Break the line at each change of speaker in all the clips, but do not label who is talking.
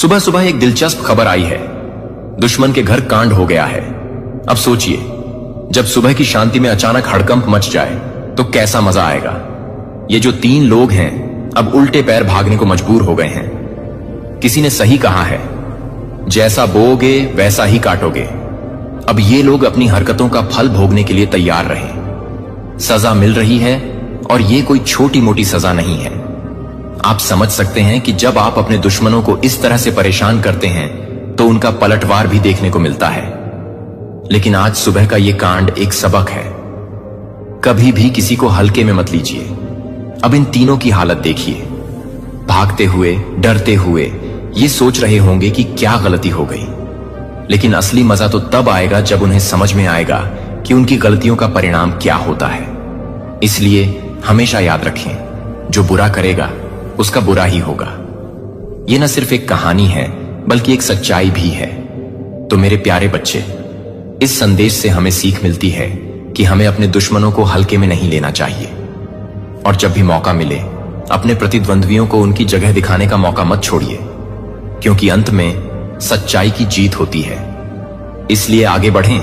सुबह सुबह एक दिलचस्प खबर आई है। दुश्मन के घर कांड हो गया है। अब सोचिए, जब सुबह की शांति में अचानक हड़कंप मच जाए तो कैसा मजा आएगा। ये जो 3 लोग हैं अब उल्टे पैर भागने को मजबूर हो गए हैं। किसी ने सही कहा है, जैसा बोओगे वैसा ही काटोगे। अब ये लोग अपनी हरकतों का फल भोगने के लिए तैयार रहे। सजा मिल रही है और ये कोई छोटी मोटी सजा नहीं है। आप समझ सकते हैं कि जब आप अपने दुश्मनों को इस तरह से परेशान करते हैं तो उनका पलटवार भी देखने को मिलता है। लेकिन आज सुबह का ये कांड एक सबक है। कभी भी किसी को हल्के में मत लीजिए। अब इन तीनों की हालत देखिए, भागते हुए, डरते हुए, ये सोच रहे होंगे कि क्या गलती हो गई। लेकिन असली मजा तो तब आएगा जब उन्हें समझ में आएगा कि उनकी गलतियों का परिणाम क्या होता है। इसलिए हमेशा याद रखें, जो बुरा करेगा उसका बुरा ही होगा। यह न सिर्फ एक कहानी है बल्कि एक सच्चाई भी है। तो मेरे प्यारे बच्चे, इस संदेश से हमें सीख मिलती है कि हमें अपने दुश्मनों को हल्के में नहीं लेना चाहिए। और जब भी मौका मिले अपने प्रतिद्वंद्वियों को उनकी जगह दिखाने का मौका मत छोड़िए, क्योंकि अंत में सच्चाई की जीत होती है। इसलिए आगे बढ़ें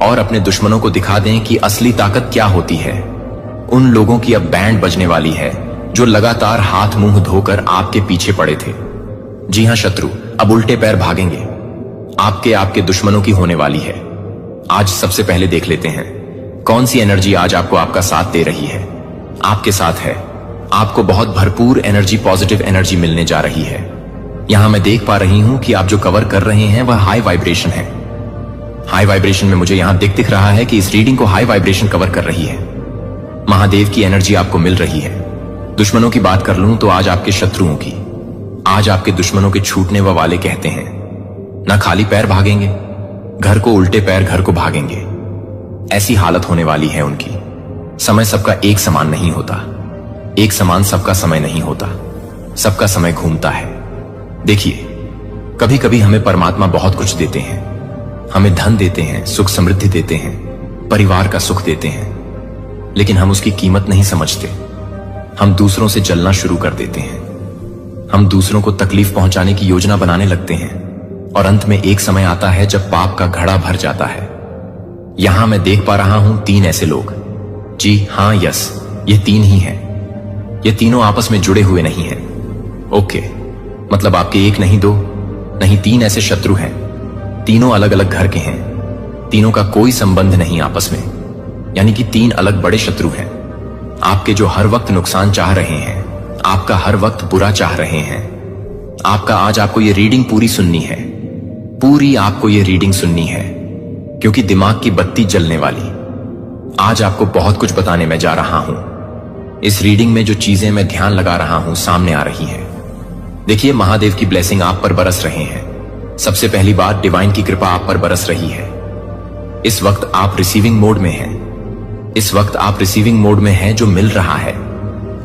और अपने दुश्मनों को दिखा दें कि असली ताकत क्या होती है। उन लोगों की अब बैंड बजने वाली है जो लगातार हाथ मुंह धोकर आपके पीछे पड़े थे। जी हां शत्रु, अब उल्टे पैर भागेंगे। आपके दुश्मनों की होने वाली है। आज सबसे पहले देख लेते हैं कौन सी एनर्जी आज आपको आपका साथ दे रही है। आपके साथ है, आपको बहुत भरपूर एनर्जी, पॉजिटिव एनर्जी मिलने जा रही है। यहां मैं देख पा रही हूं कि आप जो कवर कर रहे हैं वह हाई वाइब्रेशन है। हाई वाइब्रेशन में मुझे यहां दिख रहा है कि इस रीडिंग को हाई वाइब्रेशन कवर कर रही है। महादेव की एनर्जी आपको मिल रही है। दुश्मनों की बात कर लूं तो आज आपके शत्रुओं की। आज आपके दुश्मनों के छूटने वाले कहते हैं, ना खाली पैर भागेंगे, घर को उल्टे पैर घर को भागेंगे। ऐसी हालत होने वाली है उनकी। समय सबका एक समान नहीं होता। एक समान सबका समय नहीं होता। सबका समय घूमता है। देखिए, कभी कभी हमें परमात्मा बहुत कुछ देते हैं। हमें धन देते हैं, सुख समृद्धि देते हैं, परिवार का सुख देते हैं, लेकिन हम उसकी कीमत नहीं समझते। हम दूसरों से जलना शुरू कर देते हैं। हम दूसरों को तकलीफ पहुंचाने की योजना बनाने लगते हैं और अंत में एक समय आता है जब पाप का घड़ा भर जाता है। यहां मैं देख पा रहा हूं 3 ऐसे लोग। जी हां, यस, ये 3 ही हैं। ये तीनों आपस में जुड़े हुए नहीं हैं। ओके, मतलब आपके 1 नहीं 2 नहीं 3 ऐसे शत्रु हैं। तीनों अलग अलग घर के हैं। तीनों का कोई संबंध नहीं आपस में, यानी कि 3 अलग बड़े शत्रु हैं। आपके जो हर वक्त नुकसान चाह रहे हैं, आपका हर वक्त बुरा चाह रहे हैं। आपको ये रीडिंग पूरी सुननी है। पूरी आपको ये रीडिंग सुननी है, क्योंकि दिमाग की बत्ती जलने वाली। आज आपको बहुत कुछ बताने में जा रहा हूं। इस रीडिंग में जो चीजें मैं ध्यान लगा रहा हूं सामने आ रही हैं। देखिए, महादेव की ब्लेसिंग आप पर बरस रहे हैं। सबसे पहली बात, डिवाइन की कृपा आप पर बरस रही है। इस वक्त आप रिसीविंग मोड में हैं। इस वक्त आप रिसीविंग मोड में हैं। जो मिल रहा है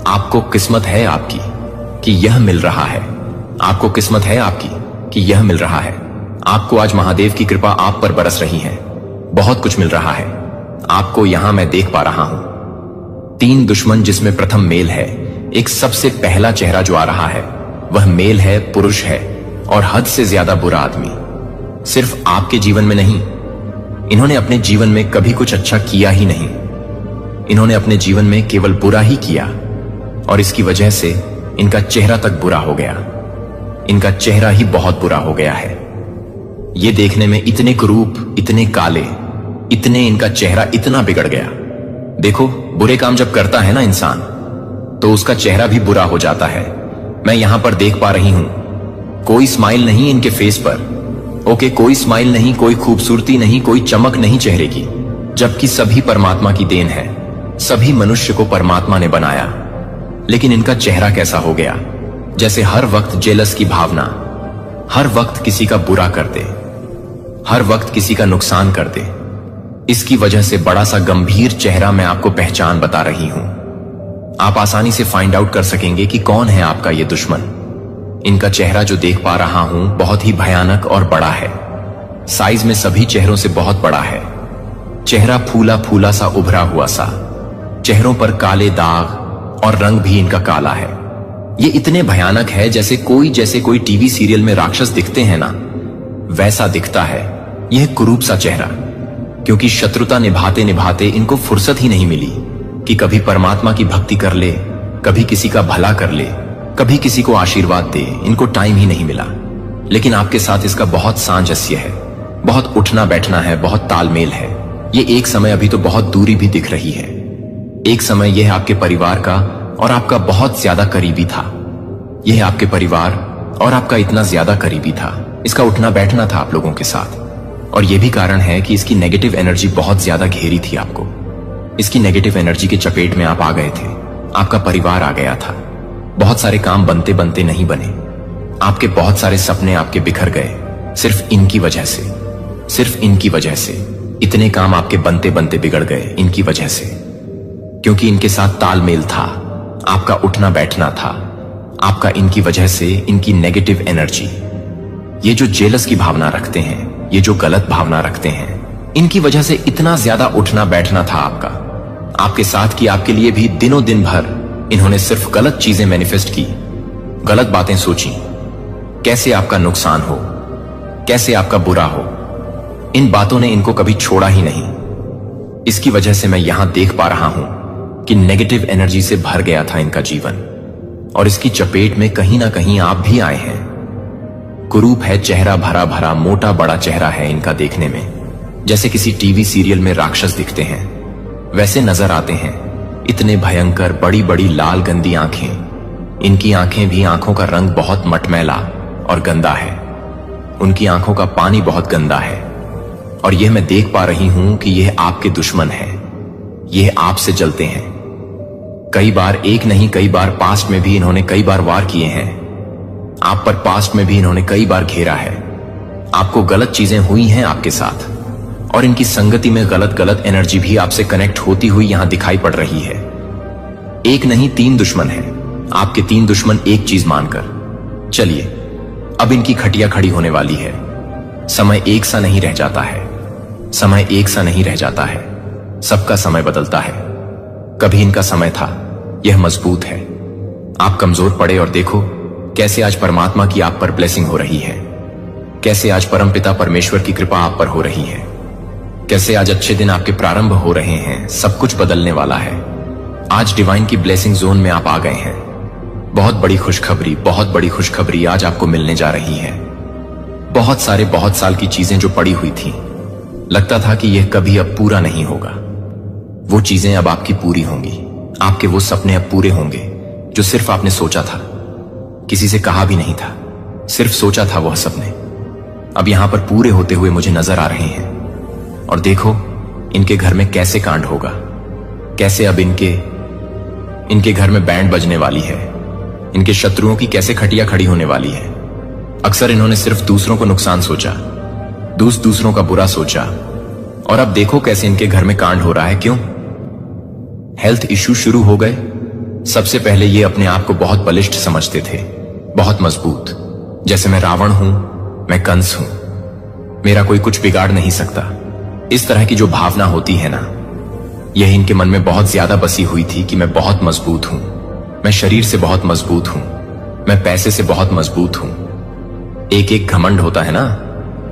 आपको, किस्मत है आपकी कि यह मिल रहा है। आपको किस्मत है आपकी कि यह मिल रहा है। आपको आज महादेव की कृपा आप पर बरस रही है। बहुत कुछ मिल रहा है आपको। यहां मैं देख पा रहा हूं 3 दुश्मन, जिसमें प्रथम मेल है। एक सबसे पहला चेहरा जो आ रहा है वह मेल है, पुरुष है और हद से ज्यादा बुरा आदमी। सिर्फ आपके जीवन में नहीं, इन्होंने अपने जीवन में कभी कुछ अच्छा किया ही नहीं। इन्होंने अपने जीवन में केवल बुरा ही किया और इसकी वजह से इनका चेहरा तक बुरा हो गया। इनका चेहरा ही बहुत बुरा हो गया है। ये देखने में इतने कुरूप, इतने काले, इतने, इनका चेहरा इतना बिगड़ गया। देखो, बुरे काम जब करता है ना इंसान, तो उसका चेहरा भी बुरा हो जाता है। मैं यहां पर देख पा रही हूं कोई स्माइल नहीं इनके फेस पर। ओके, कोई स्माइल नहीं, कोई खूबसूरती नहीं, कोई चमक नहीं चेहरे की, जबकि सभी परमात्मा की देन है। सभी मनुष्य को परमात्मा ने बनाया, लेकिन इनका चेहरा कैसा हो गया, जैसे हर वक्त जेलस की भावना, हर वक्त किसी का बुरा कर दे, हर वक्त किसी का नुकसान कर दे। इसकी वजह से बड़ा सा गंभीर चेहरा मैं आपको पहचान बता रही हूं। आप आसानी से फाइंड आउट कर सकेंगे कि कौन है आपका ये दुश्मन। इनका चेहरा जो देख पा रहा हूं बहुत ही भयानक और बड़ा है। साइज में सभी चेहरों से बहुत बड़ा है। चेहरा फूला फूला सा, उभरा हुआ सा। चेहरों पर काले दाग और रंग भी इनका काला है। ये इतने भयानक है जैसे कोई टीवी सीरियल में राक्षस दिखते हैं ना, वैसा दिखता है यह कुरूप सा चेहरा। क्योंकि शत्रुता निभाते निभाते इनको फुर्सत ही नहीं मिली कि कभी परमात्मा की भक्ति कर ले, कभी किसी का भला कर ले, कभी किसी को आशीर्वाद दे। इनको टाइम ही नहीं मिला। लेकिन आपके साथ इसका बहुत सामंजस्य है, बहुत उठना बैठना है, बहुत तालमेल है। ये एक समय अभी तो बहुत दूरी भी दिख रही है। एक समय यह आपके परिवार का और आपका बहुत ज्यादा करीबी था। यह आपके परिवार और आपका इतना ज्यादा करीबी था, इसका उठना बैठना था आप लोगों के साथ। और यह भी कारण है कि इसकी नेगेटिव एनर्जी बहुत ज्यादा घेरी थी आपको। इसकी नेगेटिव एनर्जी के चपेट में आप आ गए थे। आपका परिवार आ गया था। बहुत सारे काम बनते बनते नहीं बने। आपके बहुत सारे सपने आपके बिखर गए सिर्फ इनकी वजह से, सिर्फ इनकी वजह से। इतने काम आपके बनते बनते बिगड़ गए इनकी वजह से, क्योंकि इनके साथ तालमेल था, आपका उठना बैठना था, आपका इनकी वजह से। इनकी नेगेटिव एनर्जी, ये जो जेलस की भावना रखते हैं, ये जो गलत भावना रखते हैं, इनकी वजह से इतना ज्यादा उठना बैठना था आपका, आपके साथ कि आपके लिए भी दिनों दिन भर इन्होंने सिर्फ गलत चीजें मैनिफेस्ट की, गलत बातें सोची, कैसे आपका नुकसान हो, कैसे आपका बुरा हो। इन बातों ने इनको कभी छोड़ा ही नहीं। इसकी वजह से मैं यहां देख पा रहा हूं कि नेगेटिव एनर्जी से भर गया था इनका जीवन, और इसकी चपेट में कहीं ना कहीं आप भी आए हैं। कुरूप है चेहरा, भरा भरा मोटा बड़ा चेहरा है इनका देखने में, जैसे किसी टीवी सीरियल में राक्षस दिखते हैं वैसे नजर आते हैं। इतने भयंकर बड़ी बड़ी लाल गंदी आंखें। इनकी आंखें भी, आंखों का रंग बहुत मटमैला और गंदा है। उनकी आंखों का पानी बहुत गंदा है। और यह मैं देख पा रही हूं कि यह आपके दुश्मन है। यह आपसे जलते हैं। कई बार, एक नहीं कई बार पास्ट में भी इन्होंने कई बार वार किए हैं आप पर। पास्ट में भी इन्होंने कई बार घेरा है आपको। गलत चीजें हुई हैं आपके साथ, और इनकी संगति में गलत गलत एनर्जी भी आपसे कनेक्ट होती हुई यहां दिखाई पड़ रही है। एक नहीं 3 दुश्मन हैं आपके। 3 दुश्मन एक चीज मानकर। चलिए, अब इनकी खटिया खड़ी होने वाली है। समय एक सा नहीं रह जाता है। समय एक सा नहीं रह जाता है। सबका समय बदलता है। कभी इनका समय था, यह मजबूत है। आप कमजोर पड़े और देखो कैसे आज परमात्मा की आप पर ब्लेसिंग हो रही है। कैसे आज परमपिता परमेश्वर की कृपा आप पर हो रही है। कैसे आज अच्छे दिन आपके प्रारंभ हो रहे हैं। सब कुछ बदलने वाला है। आज डिवाइन की ब्लेसिंग जोन में आप आ गए हैं। बहुत बड़ी खुशखबरी, बहुत बड़ी खुशखबरी आज आपको मिलने जा रही है। बहुत साल की चीजें जो पड़ी हुई थी, लगता था कि यह कभी अब पूरा नहीं होगा, वो चीजें अब आपकी पूरी होंगी। आपके वो सपने अब पूरे होंगे जो सिर्फ आपने सोचा था, किसी से कहा भी नहीं था, सिर्फ सोचा था। वह सपने अब यहां पर पूरे होते हुए मुझे नजर आ रहे हैं। और देखो इनके घर में कैसे कांड होगा, कैसे अब इनके घर में बैंड बजने वाली है। इनके शत्रुओं की कैसे खटिया खड़ी होने वाली है। अक्सर इन्होंने सिर्फ दूसरों को नुकसान सोचा, दूसरों का बुरा सोचा, और अब देखो कैसे इनके घर में कांड हो रहा है। क्यों? हेल्थ इश्यू शुरू हो गए। सबसे पहले ये अपने आप को बहुत बलिष्ठ समझते थे, बहुत मजबूत, जैसे मैं रावण हूं, मैं कंस हूं, मेरा कोई कुछ बिगाड़ नहीं सकता। इस तरह की जो भावना होती है ना, यह इनके मन में बहुत ज्यादा बसी हुई थी कि मैं बहुत मजबूत हूं, मैं शरीर से बहुत मजबूत हूं, मैं पैसे से बहुत मजबूत हूं। एक घमंड होता है ना,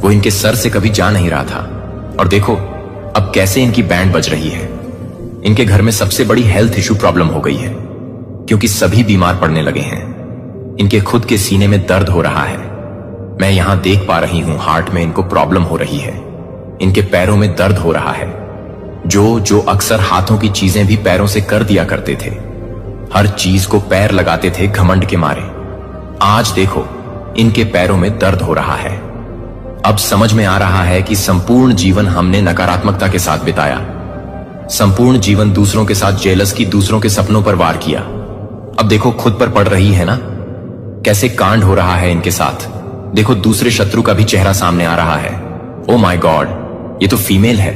वो इनके सर से कभी जा नहीं रहा था। और देखो अब कैसे इनकी बैंड बज रही है। इनके घर में सबसे बड़ी हेल्थ इशू प्रॉब्लम हो गई है, क्योंकि सभी बीमार पड़ने लगे हैं। इनके खुद के सीने में दर्द हो रहा है। मैं यहां देख पा रही हूं हार्ट में इनको प्रॉब्लम हो रही है। इनके पैरों में दर्द हो रहा है। जो अक्सर हाथों की चीजें भी पैरों से कर दिया करते थे, हर चीज को पैर लगाते थे घमंड के मारे, आज देखो इनके पैरों में दर्द हो रहा है। अब समझ में आ रहा है कि संपूर्ण जीवन हमने नकारात्मकता के साथ बिताया, संपूर्ण जीवन दूसरों के साथ जेलस की, दूसरों के सपनों पर वार किया। अब देखो खुद पर पड़ रही है ना, कैसे कांड हो रहा है इनके साथ। देखो दूसरे शत्रु का भी चेहरा सामने आ रहा है। ओ माय गॉड, ये तो फीमेल है।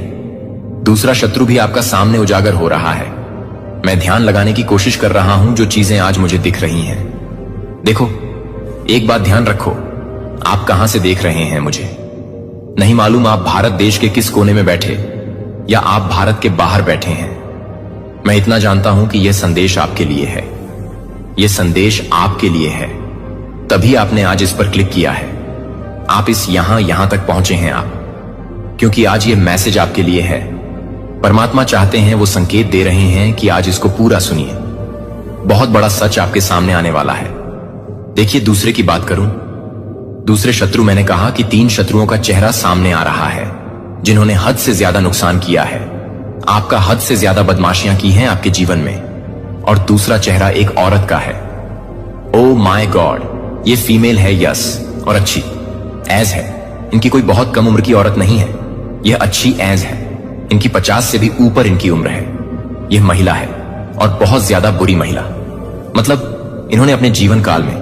दूसरा शत्रु भी आपका सामने उजागर हो रहा है। मैं ध्यान लगाने की कोशिश कर रहा हूं जो चीजें आज मुझे दिख रही हैं। देखो एक बात ध्यान रखो, आप कहां से देख रहे हैं मुझे नहीं मालूम। आप भारत देश के किस कोने में बैठे या आप भारत के बाहर बैठे हैं, मैं इतना जानता हूं कि यह संदेश आपके लिए है। ये संदेश आपके लिए है, तभी आपने आज इस पर क्लिक किया है। आप इस यहां तक पहुंचे हैं आप, क्योंकि आज ये मैसेज आपके लिए है। परमात्मा चाहते हैं, वो संकेत दे रहे हैं कि आज इसको पूरा सुनिए। बहुत बड़ा सच आपके सामने आने वाला है। देखिए, दूसरे की बात करूं, दूसरे शत्रु, मैंने कहा कि 3 शत्रुओं का चेहरा सामने आ रहा है, जिन्होंने हद से ज्यादा नुकसान किया है। आपका हद से ज्यादा बदमाशियां की हैं आपके जीवन में। और दूसरा चेहरा एक औरत का है। ओ माय गॉड, ये फीमेल है, यस, और अच्छी एज है। इनकी कोई बहुत कम उम्र की औरत नहीं है, यह अच्छी एज है। इनकी 50 से भी ऊपर इनकी उम्र है। यह महिला है, और बहुत ज्यादा बुरी महिला। मतलब इन्होंने अपने जीवन काल में,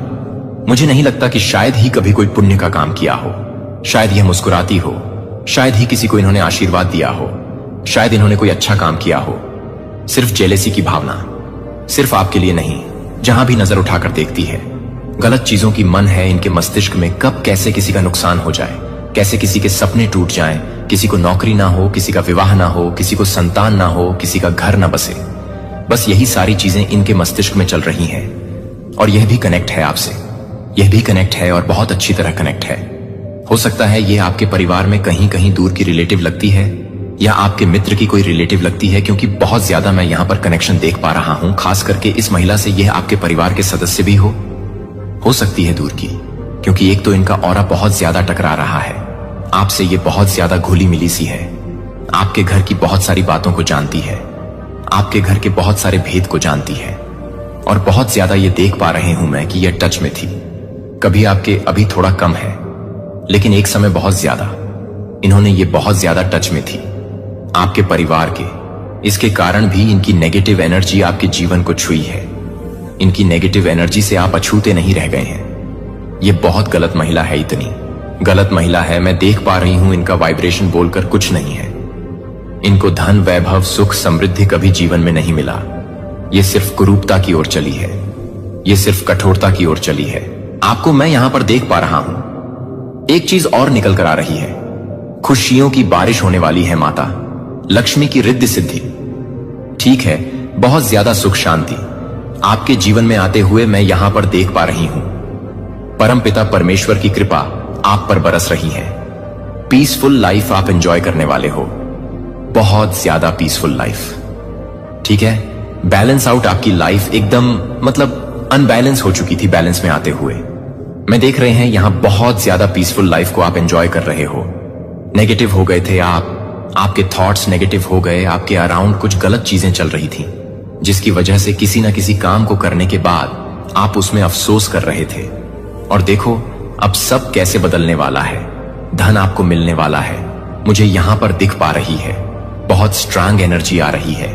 मुझे नहीं लगता कि शायद ही कभी कोई पुण्य का काम किया हो। शायद यह मुस्कुराती हो, शायद ही किसी को इन्होंने आशीर्वाद दिया हो, शायद इन्होंने कोई अच्छा काम किया हो। सिर्फ जेलेसी की भावना, सिर्फ आपके लिए नहीं, जहां भी नजर उठाकर देखती है। गलत चीजों की मन है इनके मस्तिष्क में, कब कैसे किसी का नुकसान हो जाए, कैसे किसी के सपने टूट जाएं, किसी को नौकरी ना हो, किसी का विवाह ना हो, किसी को संतान ना हो, किसी का घर ना बसे। बस यही सारी चीजें इनके मस्तिष्क में चल रही हैं। और यह भी कनेक्ट है आपसे, यह भी कनेक्ट है, और बहुत अच्छी तरह कनेक्ट है। हो सकता है यह आपके परिवार में कहीं कहीं दूर की रिलेटिव लगती है, या आपके मित्र की कोई रिलेटिव लगती है, क्योंकि बहुत ज्यादा मैं यहां पर कनेक्शन देख पा रहा हूं। खास करके इस महिला से यह आपके परिवार के सदस्य भी हो सकती है दूर की, क्योंकि एक तो इनका ऑरा बहुत ज्यादा टकरा रहा है आपसे। ये बहुत ज्यादा घुली मिली सी है, आपके घर की बहुत सारी बातों को जानती है, आपके घर के बहुत सारे भेद को जानती है। और बहुत ज्यादा ये देख पा रहे हूं मैं कि ये टच में थी। कभी आपके अभी थोड़ा कम है, लेकिन एक समय बहुत ज्यादा इन्होंने ये बहुत ज्यादा टच में थी आपके परिवार के। इसके कारण भी इनकी नेगेटिव एनर्जी आपके जीवन को छुई है। इनकी नेगेटिव एनर्जी से आप अछूते नहीं रह गए हैं। ये बहुत गलत महिला है, इतनी गलत महिला है। मैं देख पा रही हूं इनका वाइब्रेशन बोलकर कुछ नहीं है। इनको धन, वैभव, सुख, समृद्धि कभी जीवन में नहीं मिला। ये सिर्फ कुरूपता की ओर चली है, ये सिर्फ कठोरता की ओर चली है। आपको मैं यहां पर देख पा रहा हूं। एक चीज और निकल कर आ रही है, खुशियों की बारिश होने वाली है माता लक्ष्मी की रिद्धि सिद्धि। ठीक है, बहुत ज्यादा सुख शांति आपके जीवन में आते हुए मैं यहां पर देख पा रही हूं। परमपिता परमेश्वर की कृपा आप पर बरस रही है। पीसफुल लाइफ आप एंजॉय करने वाले हो, बहुत ज्यादा पीसफुल लाइफ। ठीक है, बैलेंस आउट आपकी लाइफ एकदम, मतलब अनबैलेंस हो चुकी थी बैलेंस में आते हुए। मैं देख रहे हैं यहां बहुत ज्यादा पीसफुल लाइफ को आप एंजॉय कर रहे हो। नेगेटिव हो गए थे आप, आपके थॉट्स नेगेटिव हो गए, आपके अराउंड कुछ गलत चीजें चल रही थी, जिसकी वजह से किसी न किसी काम को करने के बाद आप उसमें अफसोस कर रहे थे। और देखो अब सब कैसे बदलने वाला है। धन आपको मिलने वाला है, मुझे यहां पर दिख पा रही है। बहुत स्ट्रांग एनर्जी आ रही है।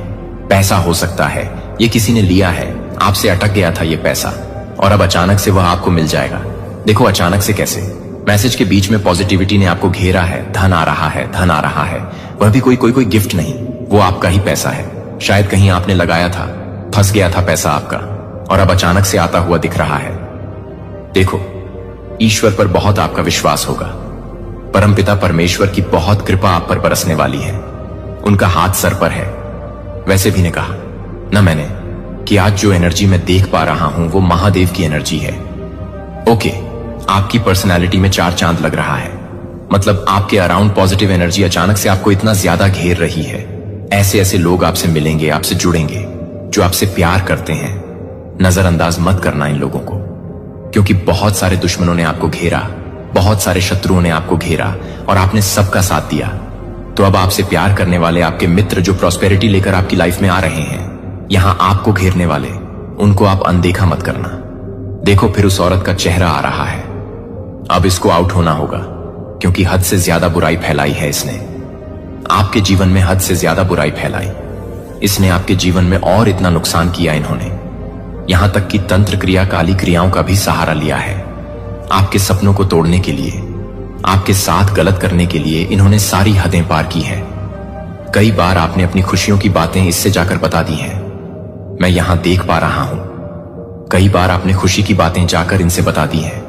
पैसा हो सकता है ये किसी ने लिया है, आपसे अटक गया था ये पैसा, और अब अचानक से वह आपको मिल जाएगा। देखो अचानक से कैसे, मैसेज के बीच में पॉजिटिविटी ने आपको घेरा है। धन आ रहा है, धन आ रहा है, वह भी कोई गिफ्ट नहीं, वो आपका ही पैसा है। शायद कहीं आपने लगाया था, फंस गया था पैसा आपका, और अब अचानक से आता हुआ दिख रहा है। देखो ईश्वर पर बहुत आपका विश्वास होगा। परमपिता परमेश्वर की बहुत कृपा आप पर बरसने वाली है। उनका हाथ सर पर है। वैसे भी ने कहा ना मैंने कि आज जो एनर्जी मैं देख पा रहा हूं वो महादेव की एनर्जी है। ओके, आपकी पर्सनालिटी में 4 चांद लग रहा है। मतलब आपके अराउंड पॉजिटिव एनर्जी अचानक से आपको इतना ज्यादा घेर रही है। ऐसे ऐसे लोग आपसे मिलेंगे, आपसे जुड़ेंगे, जो आपसे प्यार करते हैं। नजरअंदाज मत करना इन लोगों को, क्योंकि बहुत सारे दुश्मनों ने आपको घेरा, बहुत सारे शत्रुओं ने आपको घेरा, और आपने सबका साथ दिया। तो अब आपसे प्यार करने वाले आपके मित्र जो प्रॉस्पेरिटी लेकर आपकी लाइफ में आ रहे हैं, यहां आपको घेरने वाले, उनको आप अनदेखा मत करना। देखो फिर उस औरत का चेहरा आ रहा है। अब इसको आउट होना होगा, क्योंकि हद से ज्यादा बुराई फैलाई है इसने। आपके जीवन में हद से ज्यादा बुराई फैलाई इसने, आपके जीवन में और इतना नुकसान किया इन्होंने। यहां तक कि तंत्र क्रिया, काली क्रियाओं का भी सहारा लिया है आपके सपनों को तोड़ने के लिए, आपके साथ गलत करने के लिए। इन्होंने सारी हदें पार की हैं। कई बार आपने अपनी खुशियों की बातें इससे जाकर बता दी हैं, मैं यहां देख पा रहा हूं। कई बार आपने खुशी की बातें जाकर इनसे बता दी हैं।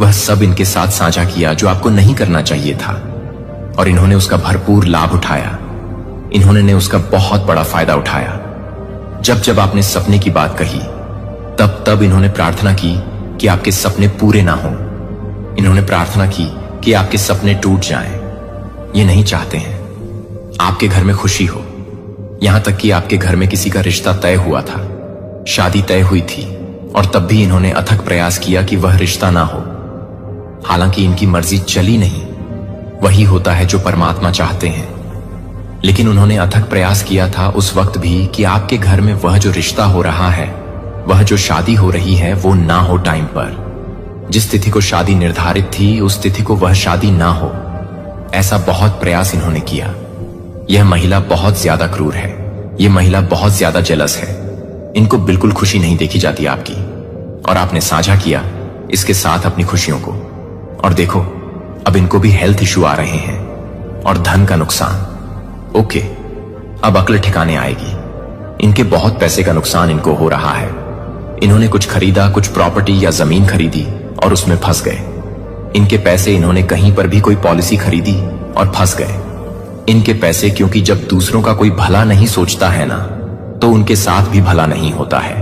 वह सब इनके साथ साझा किया जो आपको नहीं करना चाहिए था, और इन्होंने उसका भरपूर लाभ उठाया। इन्होंने उसका बहुत बड़ा फायदा उठाया। जब जब आपने सपने की बात कही, तब इन्होंने प्रार्थना की कि आपके सपने पूरे ना हो। इन्होंने प्रार्थना की कि आपके सपने टूट जाएं। ये नहीं चाहते हैं आपके घर में खुशी हो। यहां तक कि आपके घर में किसी का रिश्ता तय हुआ था, शादी तय हुई थी, और तब भी इन्होंने अथक प्रयास किया कि वह रिश्ता ना हो। हालांकि इनकी मर्जी चली नहीं। वही होता है जो परमात्मा चाहते हैं। लेकिन उन्होंने अथक प्रयास किया था उस वक्त भी कि आपके घर में वह जो रिश्ता हो रहा है, वह जो शादी हो रही है, वो ना हो टाइम पर। जिस तिथि को शादी निर्धारित थी, उस तिथि को वह शादी ना हो। ऐसा बहुत प्रयास इन्होंने किया। यह महिला बहुत ज्यादा क्रूर है। यह महिला बहुत ज्यादा जेलस है। इनको बिल्कुल खुशी नहीं देखी जाती आपकी, और आपने साझा किया इसके साथ अपनी खुशियों को। और देखो, अब इनको भी हेल्थ इश्यू आ रहे हैं और धन का नुकसान। ओके, अब अक्ल ठिकाने आएगी। इनके बहुत पैसे का नुकसान इनको हो रहा है। इन्होंने कुछ खरीदा, कुछ प्रॉपर्टी या जमीन खरीदी और उसमें फंस गए। इनके पैसे इन्होंने कहीं पर भी कोई पॉलिसी खरीदी और फंस गए। इनके पैसे, क्योंकि जब दूसरों का कोई भला नहीं सोचता है ना, तो उनके साथ भी भला नहीं होता है।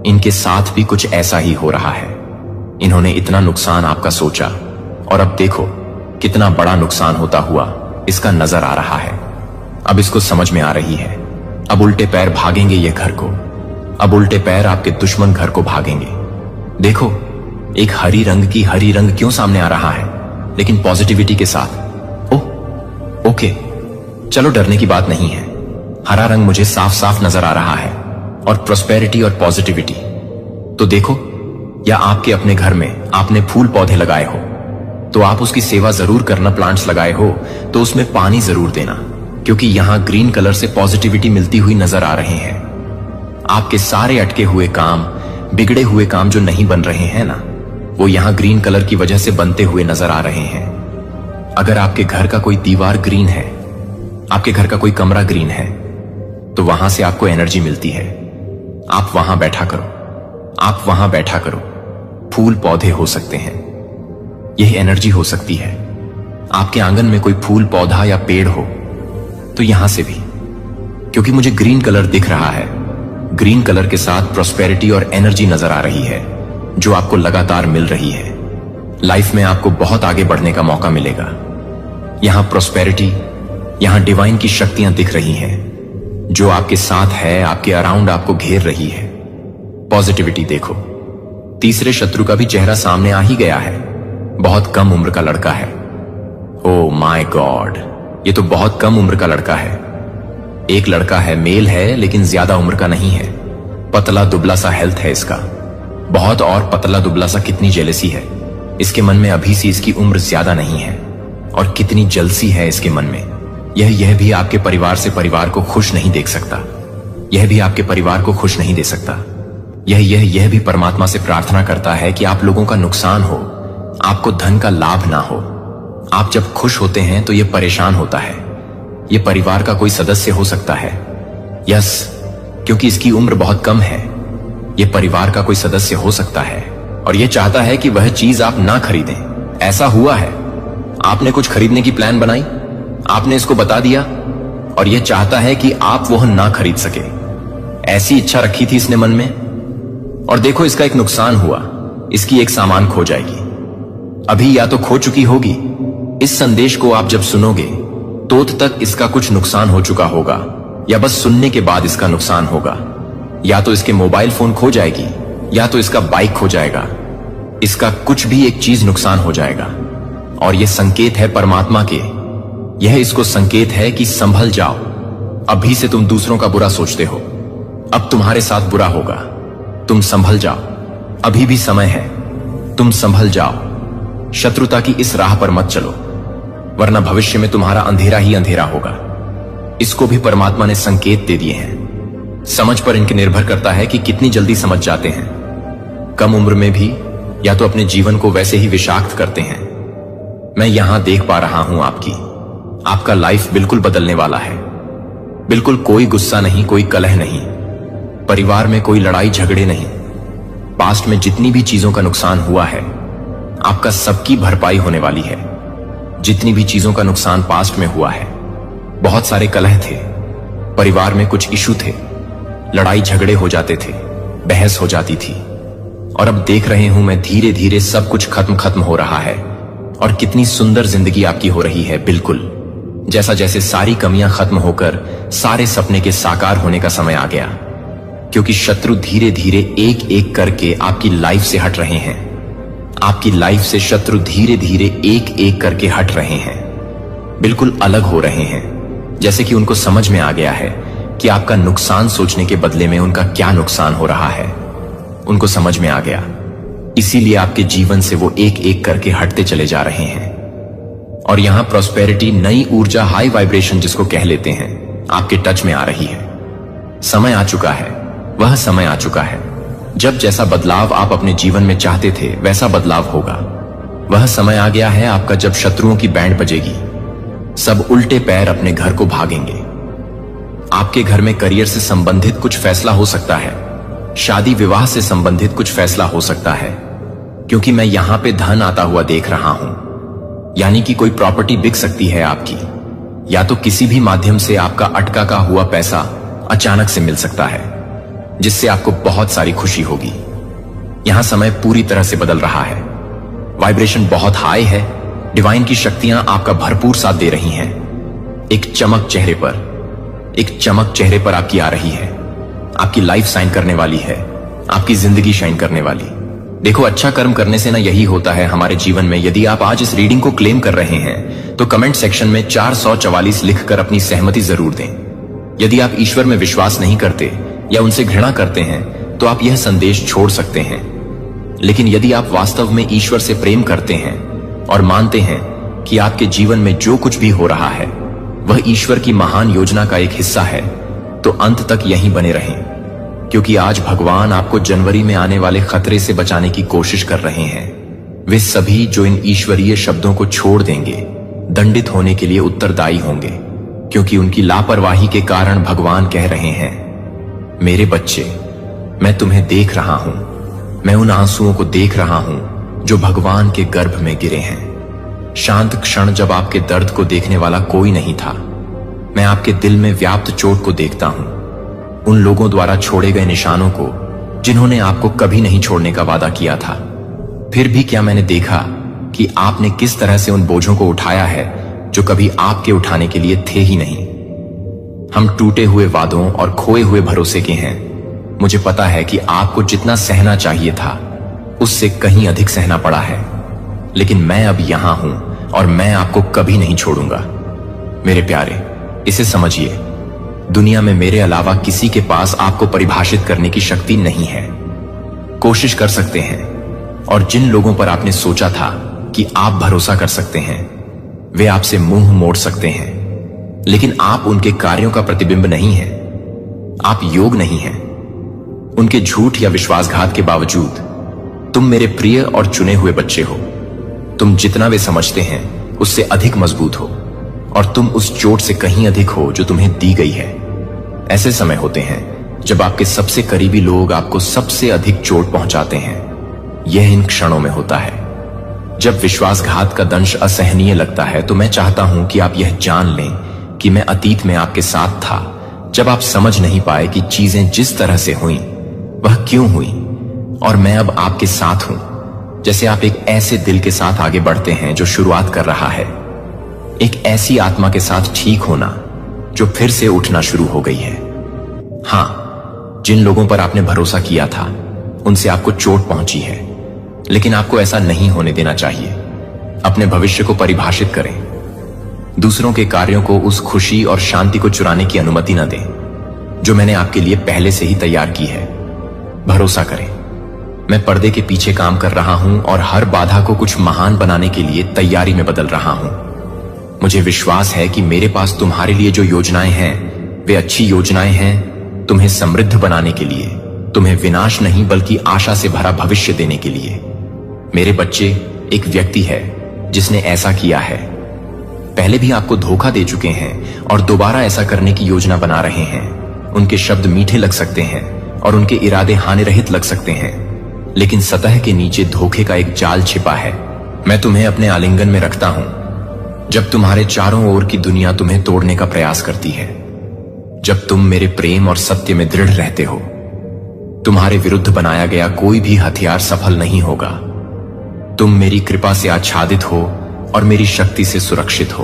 इनके साथ भी कुछ ऐसा ही हो रहा है। इन्होंने इतना नुकसान आपका सोचा, और अब देखो कितना बड़ा नुकसान होता हुआ इसका नजर आ रहा है। अब इसको समझ में आ रही है। अब उल्टे पैर भागेंगे ये घर को। अब उल्टे पैर आपके दुश्मन घर को भागेंगे। देखो, एक हरी रंग क्यों सामने आ रहा है, लेकिन पॉजिटिविटी के साथ। ओह, ओके, चलो डरने की बात नहीं है। हरा रंग मुझे साफ साफ नजर आ रहा है, और प्रोस्पेरिटी और पॉजिटिविटी। तो देखो, या आपके अपने घर में आपने फूल पौधे लगाए हो तो आप उसकी सेवा जरूर करना। प्लांट्स लगाए हो तो उसमें पानी जरूर देना, क्योंकि यहां ग्रीन कलर से पॉजिटिविटी मिलती हुई नजर आ रहे हैं। आपके सारे अटके हुए काम, बिगड़े हुए काम जो नहीं बन रहे हैं ना, वो यहां ग्रीन कलर की वजह से बनते हुए नजर आ रहे हैं। अगर आपके घर का कोई दीवार ग्रीन है, आपके घर का कोई कमरा ग्रीन है, तो वहां से आपको एनर्जी मिलती है। आप वहां बैठा करो, आप वहां बैठा करो। फूल पौधे हो सकते हैं, यह एनर्जी हो सकती है। आपके आंगन में कोई फूल पौधा या पेड़ हो तो यहां से भी, क्योंकि मुझे ग्रीन कलर दिख रहा है। ग्रीन कलर के साथ प्रोस्पेरिटी और एनर्जी नजर आ रही है, जो आपको लगातार मिल रही है। लाइफ में आपको बहुत आगे बढ़ने का मौका मिलेगा। यहां प्रोस्पेरिटी, यहां डिवाइन की शक्तियां दिख रही हैं, जो आपके साथ है, आपके अराउंड आपको घेर रही है। पॉजिटिविटी देखो। तीसरे शत्रु का भी चेहरा सामने आ ही गया है। बहुत कम उम्र का लड़का है। ओह माय गॉड, ये तो बहुत कम उम्र का लड़का है। एक लड़का है, मेल है, लेकिन ज्यादा उम्र का नहीं है। पतला दुबला सा हेल्थ है इसका, बहुत। और पतला दुबला सा कितनी जेलसी है इसके मन में। अभी से इसकी उम्र ज्यादा नहीं है, और कितनी जलसी है इसके मन में। यह भी आपके परिवार से परिवार को खुश नहीं देख सकता। यह भी आपके परिवार को खुश नहीं दे सकता। यह भी परमात्मा से प्रार्थना करता है कि आप लोगों का नुकसान हो, आपको धन का लाभ ना हो। आप जब खुश होते हैं तो यह परेशान होता है। यह परिवार का कोई सदस्य हो सकता है। यस, क्योंकि इसकी उम्र बहुत कम है। यह परिवार का कोई सदस्य हो सकता है, और यह चाहता है कि वह चीज आप ना खरीदें। ऐसा हुआ है, आपने कुछ खरीदने की प्लान बनाई, आपने इसको बता दिया, और यह चाहता है कि आप वह ना खरीद सके। ऐसी इच्छा रखी थी इसने मन में, और देखो इसका एक नुकसान हुआ। इसकी एक सामान खो जाएगी। अभी या तो खो चुकी होगी। इस संदेश को आप जब सुनोगे तो तक इसका कुछ नुकसान हो चुका होगा, या बस सुनने के बाद इसका नुकसान होगा। या तो इसके मोबाइल फोन खो जाएगी, या तो इसका बाइक खो जाएगा। इसका कुछ भी एक चीज नुकसान हो जाएगा। और यह संकेत है परमात्मा के। यह इसको संकेत है कि संभल जाओ। अभी से तुम दूसरों का बुरा सोचते हो, अब तुम्हारे साथ बुरा होगा। तुम संभल जाओ, अभी भी समय है। तुम संभल जाओ। शत्रुता की इस राह पर मत चलो, वरना भविष्य में तुम्हारा अंधेरा ही अंधेरा होगा। इसको भी परमात्मा ने संकेत दे दिए हैं। समझ पर इनके निर्भर करता है कि कितनी जल्दी समझ जाते हैं। कम उम्र में भी या तो अपने जीवन को वैसे ही विषाक्त करते हैं। मैं यहां देख पा रहा हूं आपका लाइफ बिल्कुल बदलने वाला है। बिल्कुल कोई गुस्सा नहीं, कोई कलह नहीं, परिवार में कोई लड़ाई झगड़े नहीं। पास्ट में जितनी भी चीजों का नुकसान हुआ है, आपका सबकी भरपाई होने वाली है। जितनी भी चीजों का नुकसान पास्ट में हुआ है, बहुत सारे कलह थे, परिवार में कुछ इशू थे, लड़ाई झगड़े हो जाते थे, बहस हो जाती थी, और अब देख रहे हूं मैं धीरे धीरे सब कुछ खत्म हो रहा है और कितनी सुंदर जिंदगी आपकी हो रही है। बिल्कुल जैसा जैसे सारी कमियां खत्म होकर सारे सपने के साकार होने का समय आ गया, क्योंकि शत्रु धीरे धीरे एक एक करके आपकी लाइफ से हट रहे हैं। आपकी लाइफ से शत्रु धीरे धीरे एक एक करके हट रहे हैं, बिल्कुल अलग हो रहे हैं। जैसे कि उनको समझ में आ गया है कि आपका नुकसान सोचने के बदले में उनका क्या नुकसान हो रहा है। उनको समझ में आ गया, इसीलिए आपके जीवन से वो एक एक करके हटते चले जा रहे हैं। और यहां प्रॉस्पेरिटी, नई ऊर्जा, हाई वाइब्रेशन जिसको कह लेते हैं, आपके टच में आ रही है। समय आ चुका है, वह समय आ चुका है जब जैसा बदलाव आप अपने जीवन में चाहते थे वैसा बदलाव होगा। वह समय आ गया है आपका जब शत्रुओं की बैंड बजेगी, सब उल्टे पैर अपने घर को भागेंगे। आपके घर में करियर से संबंधित कुछ फैसला हो सकता है, शादी विवाह से संबंधित कुछ फैसला हो सकता है, क्योंकि मैं यहां पे धन आता हुआ देख रहा हूं। यानी कि कोई प्रॉपर्टी बिक सकती है आपकी, या तो किसी भी माध्यम से आपका अटका का हुआ पैसा अचानक से मिल सकता है, जिससे आपको बहुत सारी खुशी होगी। यहां समय पूरी तरह से बदल रहा है, वाइब्रेशन बहुत हाई है, डिवाइन की शक्तियां आपका भरपूर साथ दे रही हैं। एक चमक चेहरे पर आपकी आ रही है, आपकी लाइफ शाइन करने वाली है, आपकी जिंदगी शाइन करने वाली। देखो, अच्छा कर्म करने से ना यही होता है हमारे जीवन में। यदि आप आज इस रीडिंग को क्लेम कर रहे हैं तो कमेंट सेक्शन में 444 लिखकर अपनी सहमति जरूर दें। यदि आप ईश्वर में विश्वास नहीं करते या उनसे घृणा करते हैं तो आप यह संदेश छोड़ सकते हैं। लेकिन यदि आप वास्तव में ईश्वर से प्रेम करते हैं और मानते हैं कि आपके जीवन में जो कुछ भी हो रहा है वह ईश्वर की महान योजना का एक हिस्सा है, तो अंत तक यहीं बने रहें, क्योंकि आज भगवान आपको जनवरी में आने वाले खतरे से बचाने की कोशिश कर रहे हैं। वे सभी जो इन ईश्वरीय शब्दों को छोड़ देंगे दंडित होने के लिए उत्तरदायी होंगे, क्योंकि उनकी लापरवाही के कारण भगवान कह रहे हैं, मेरे बच्चे, मैं तुम्हें देख रहा हूं, मैं उन आंसुओं को देख रहा हूं जो भगवान के गर्भ में गिरे हैं। शांत क्षण जब आपके दर्द को देखने वाला कोई नहीं था, मैं आपके दिल में व्याप्त चोट को देखता हूं, उन लोगों द्वारा छोड़े गए निशानों को जिन्होंने आपको कभी नहीं छोड़ने का वादा किया था। फिर भी क्या मैंने देखा कि आपने किस तरह से उन बोझों को उठाया है जो कभी आपके उठाने के लिए थे ही नहीं। हम टूटे हुए वादों और खोए हुए भरोसे के हैं। मुझे पता है कि आपको जितना सहना चाहिए था उससे कहीं अधिक सहना पड़ा है, लेकिन मैं अब यहां हूं और मैं आपको कभी नहीं छोड़ूंगा। मेरे प्यारे, इसे समझिए, दुनिया में मेरे अलावा किसी के पास आपको परिभाषित करने की शक्ति नहीं है। कोशिश कर सकते हैं, और जिन लोगों पर आपने सोचा था कि आप भरोसा कर सकते हैं वे आपसे मुंह मोड़ सकते हैं, लेकिन आप उनके कार्यों का प्रतिबिंब नहीं हैं। आप योग नहीं हैं। उनके झूठ या विश्वासघात के बावजूद तुम मेरे प्रिय और चुने हुए बच्चे हो। तुम जितना वे समझते हैं उससे अधिक मजबूत हो, और तुम उस चोट से कहीं अधिक हो जो तुम्हें दी गई है। ऐसे समय होते हैं जब आपके सबसे करीबी लोग आपको सबसे अधिक चोट पहुंचाते हैं। यह इन क्षणों में होता है जब विश्वासघात का दंश असहनीय लगता है। तो मैं चाहता हूं कि आप यह जान लें कि मैं अतीत में आपके साथ था, जब आप समझ नहीं पाए कि चीजें जिस तरह से हुई वह क्यों हुई, और मैं अब आपके साथ हूं। जैसे आप एक ऐसे दिल के साथ आगे बढ़ते हैं जो शुरुआत कर रहा है, एक ऐसी आत्मा के साथ ठीक होना जो फिर से उठना शुरू हो गई है। हां, जिन लोगों पर आपने भरोसा किया था उनसे आपको चोट पहुंची है, लेकिन आपको ऐसा नहीं होने देना चाहिए। अपने भविष्य को परिभाषित करें, दूसरों के कार्यों को उस खुशी और शांति को चुराने की अनुमति न दें जो मैंने आपके लिए पहले से ही तैयार की है। भरोसा करें, मैं पर्दे के पीछे काम कर रहा हूं और हर बाधा को कुछ महान बनाने के लिए तैयारी में बदल रहा हूं। मुझे विश्वास है कि मेरे पास तुम्हारे लिए जो योजनाएं हैं वे अच्छी योजनाएं हैं, तुम्हें समृद्ध बनाने के लिए, तुम्हें विनाश नहीं बल्कि आशा से भरा भविष्य देने के लिए। मेरे बच्चे, एक व्यक्ति है जिसने ऐसा किया है, पहले भी आपको धोखा दे चुके हैं और दोबारा ऐसा करने की योजना बना रहे हैं। उनके शब्द मीठे लग सकते हैं और उनके इरादे हानिरहित लग सकते हैं, लेकिन सतह के नीचे धोखे का एक जाल छिपा है। मैं तुम्हें अपने आलिंगन में रखता हूं जब तुम्हारे चारों ओर की दुनिया तुम्हें तोड़ने का प्रयास करती है। जब तुम मेरे प्रेम और सत्य में दृढ़ रहते हो, तुम्हारे विरुद्ध बनाया गया कोई भी हथियार सफल नहीं होगा। तुम मेरी कृपा से आच्छादित हो और मेरी शक्ति से सुरक्षित हो।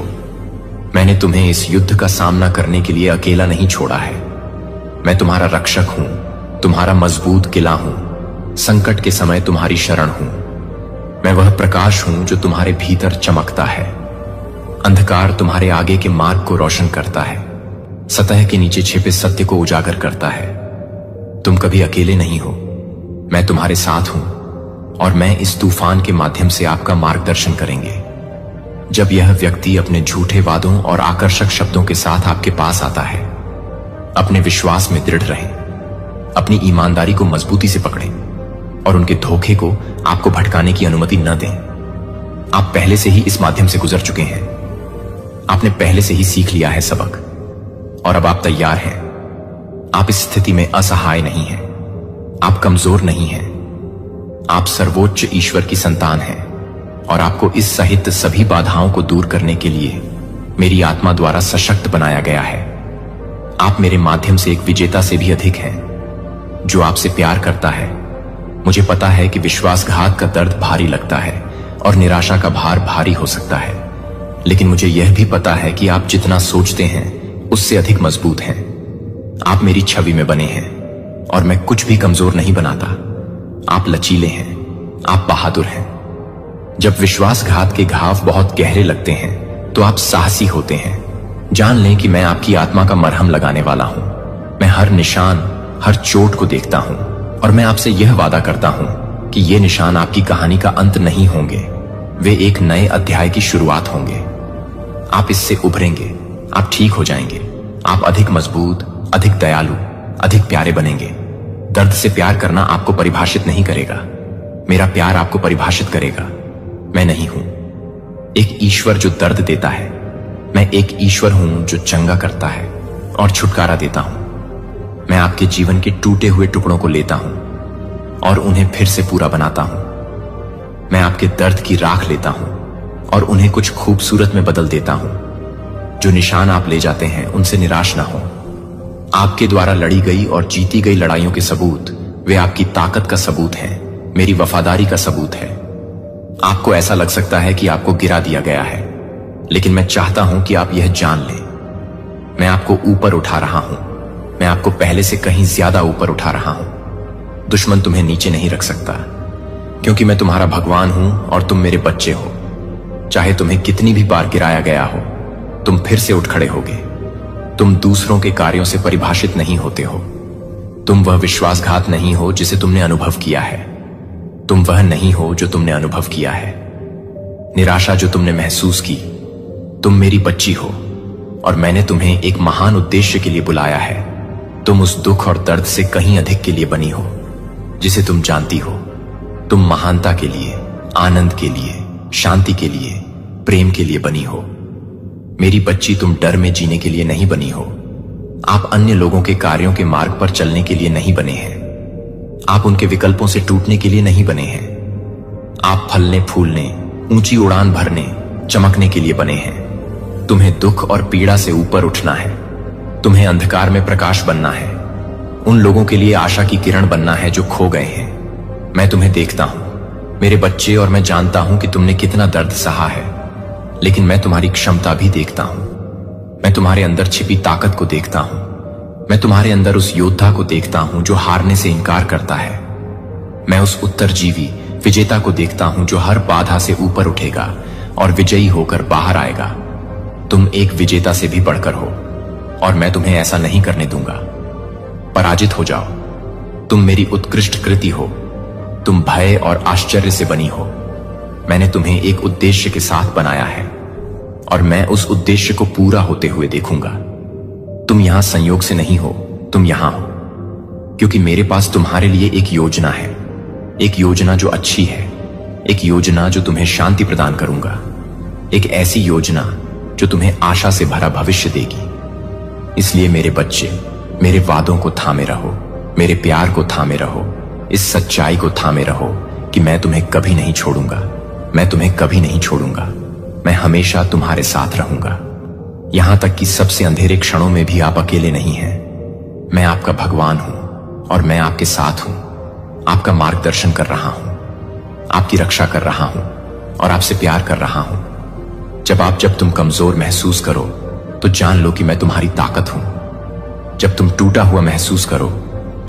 मैंने तुम्हें इस युद्ध का सामना करने के लिए अकेला नहीं छोड़ा है। मैं तुम्हारा रक्षक हूं, तुम्हारा मजबूत किला हूं, संकट के समय तुम्हारी शरण हूं। मैं वह प्रकाश हूं जो तुम्हारे भीतर चमकता है। अंधकार तुम्हारे आगे के मार्ग को रोशन करता है, सतह के नीचे छिपे सत्य को उजागर करता है। तुम कभी अकेले नहीं हो, मैं तुम्हारे साथ हूं और मैं इस तूफान के माध्यम से आपका मार्गदर्शन करेंगे। जब यह व्यक्ति अपने झूठे वादों और आकर्षक शब्दों के साथ आपके पास आता है, अपने विश्वास में दृढ़ रहें, अपनी ईमानदारी को मजबूती से पकड़ें और उनके धोखे को आपको भटकाने की अनुमति न दें। आप पहले से ही इस माध्यम से गुजर चुके हैं, आपने पहले से ही सीख लिया है सबक, और अब आप तैयार हैं। आप इस स्थिति में असहाय नहीं हैं, आप कमजोर नहीं हैं। आप सर्वोच्च ईश्वर की संतान हैं और आपको इस सहित सभी बाधाओं को दूर करने के लिए मेरी आत्मा द्वारा सशक्त बनाया गया है। आप मेरे माध्यम से एक विजेता से भी अधिक हैं, जो आपसे प्यार करता है। मुझे पता है कि विश्वासघात का दर्द भारी लगता है और निराशा का भार भारी हो सकता है, लेकिन मुझे यह भी पता है कि आप जितना सोचते हैं उससे अधिक मजबूत हैं। आप मेरी छवि में बने हैं और मैं कुछ भी कमजोर नहीं बनाता। आप लचीले हैं, आप बहादुर हैं। जब विश्वासघात के घाव बहुत गहरे लगते हैं तो आप साहसी होते हैं। जान लें कि मैं आपकी आत्मा का मरहम लगाने वाला हूं। मैं हर निशान, हर चोट को देखता हूं और मैं आपसे यह वादा करता हूं कि ये निशान आपकी कहानी का अंत नहीं होंगे, वे एक नए अध्याय की शुरुआत होंगे। आप इससे उभरेंगे, आप ठीक हो जाएंगे, आप अधिक मजबूत, अधिक दयालु, अधिक प्यारे बनेंगे। दर्द से प्यार करना आपको परिभाषित नहीं करेगा, मेरा प्यार आपको परिभाषित करेगा। मैं नहीं हूं एक ईश्वर जो दर्द देता है, मैं एक ईश्वर हूं जो चंगा करता है और छुटकारा देता हूं। मैं आपके जीवन के टूटे हुए टुकड़ों को लेता हूं और उन्हें फिर से पूरा बनाता हूं। मैं आपके दर्द की राख लेता हूं और उन्हें कुछ खूबसूरत में बदल देता हूं। जो निशान आप ले जाते हैं उनसे निराश ना हो। आपके द्वारा लड़ी गई और जीती गई लड़ाइयों के सबूत, वे आपकी ताकत का सबूत हैं, मेरी वफादारी का सबूत है। आपको ऐसा लग सकता है कि आपको गिरा दिया गया है, लेकिन मैं चाहता हूं कि आप यह जान लें, मैं आपको ऊपर उठा रहा हूं। मैं आपको पहले से कहीं ज्यादा ऊपर उठा रहा हूं। दुश्मन तुम्हें नीचे नहीं रख सकता, क्योंकि मैं तुम्हारा भगवान हूं और तुम मेरे बच्चे हो। चाहे तुम्हें कितनी भी बार गिराया गया हो, तुम फिर से उठ खड़े होगे। तुम दूसरों के कार्यों से परिभाषित नहीं होते हो। तुम वह विश्वासघात नहीं हो जिसे तुमने अनुभव किया है। तुम वह नहीं हो जो तुमने अनुभव किया है। निराशा जो तुमने महसूस की, तुम मेरी बच्ची हो और मैंने तुम्हें एक महान उद्देश्य के लिए बुलाया है। तुम उस दुख और दर्द से कहीं अधिक के लिए बनी हो जिसे तुम जानती हो। तुम महानता के लिए, आनंद के लिए, शांति के लिए, प्रेम के लिए बनी हो। मेरी बच्ची, तुम डर में जीने के लिए नहीं बनी हो। आप अन्य लोगों के कार्यों के मार्ग पर चलने के लिए नहीं बने हैं। आप उनके विकल्पों से टूटने के लिए नहीं बने हैं। आप फलने फूलने, ऊंची उड़ान भरने, चमकने के लिए बने हैं। तुम्हें दुख और पीड़ा से ऊपर उठना है। तुम्हें अंधकार में प्रकाश बनना है। उन लोगों के लिए आशा की किरण बनना है जो खो गए हैं। मैं तुम्हें देखता हूं मेरे बच्चे, और मैं जानता हूं कि तुमने कितना दर्द सहा है, लेकिन मैं तुम्हारी क्षमता भी देखता हूं। मैं तुम्हारे अंदर छिपी ताकत को देखता हूं। मैं तुम्हारे अंदर उस योद्धा को देखता हूं जो हारने से इनकार करता है। मैं उस उत्तरजीवी विजेता को देखता हूं जो हर बाधा से ऊपर उठेगा और विजयी होकर बाहर आएगा। तुम एक विजेता से भी बढ़कर हो और मैं तुम्हें ऐसा नहीं करने दूंगा। पराजित हो जाओ। तुम मेरी उत्कृष्ट कृति हो। तुम भय और आश्चर्य से बनी हो। मैंने तुम्हें एक उद्देश्य के साथ बनाया है और मैं उस उद्देश्य को पूरा होते हुए देखूंगा। तुम यहां संयोग से नहीं हो, तुम यहां हो क्योंकि मेरे पास तुम्हारे लिए एक योजना है। एक योजना जो अच्छी है, एक योजना जो तुम्हें शांति प्रदान करूंगा, एक ऐसी योजना जो तुम्हें आशा से भरा भविष्य देगी। इसलिए मेरे बच्चे, मेरे वादों को थामे रहो, मेरे प्यार को थामे रहो, इस सच्चाई को थामे रहो कि मैं तुम्हें कभी नहीं छोड़ूंगा। मैं तुम्हें कभी नहीं छोड़ूंगा। मैं हमेशा तुम्हारे साथ रहूंगा। यहां तक कि सबसे अंधेरे क्षणों में भी आप अकेले नहीं हैं। मैं आपका भगवान हूं और मैं आपके साथ हूं, आपका मार्गदर्शन कर रहा हूं, आपकी रक्षा कर रहा हूं और आपसे प्यार कर रहा हूं। जब तुम कमजोर महसूस करो तो जान लो कि मैं तुम्हारी ताकत हूं। जब तुम टूटा हुआ महसूस करो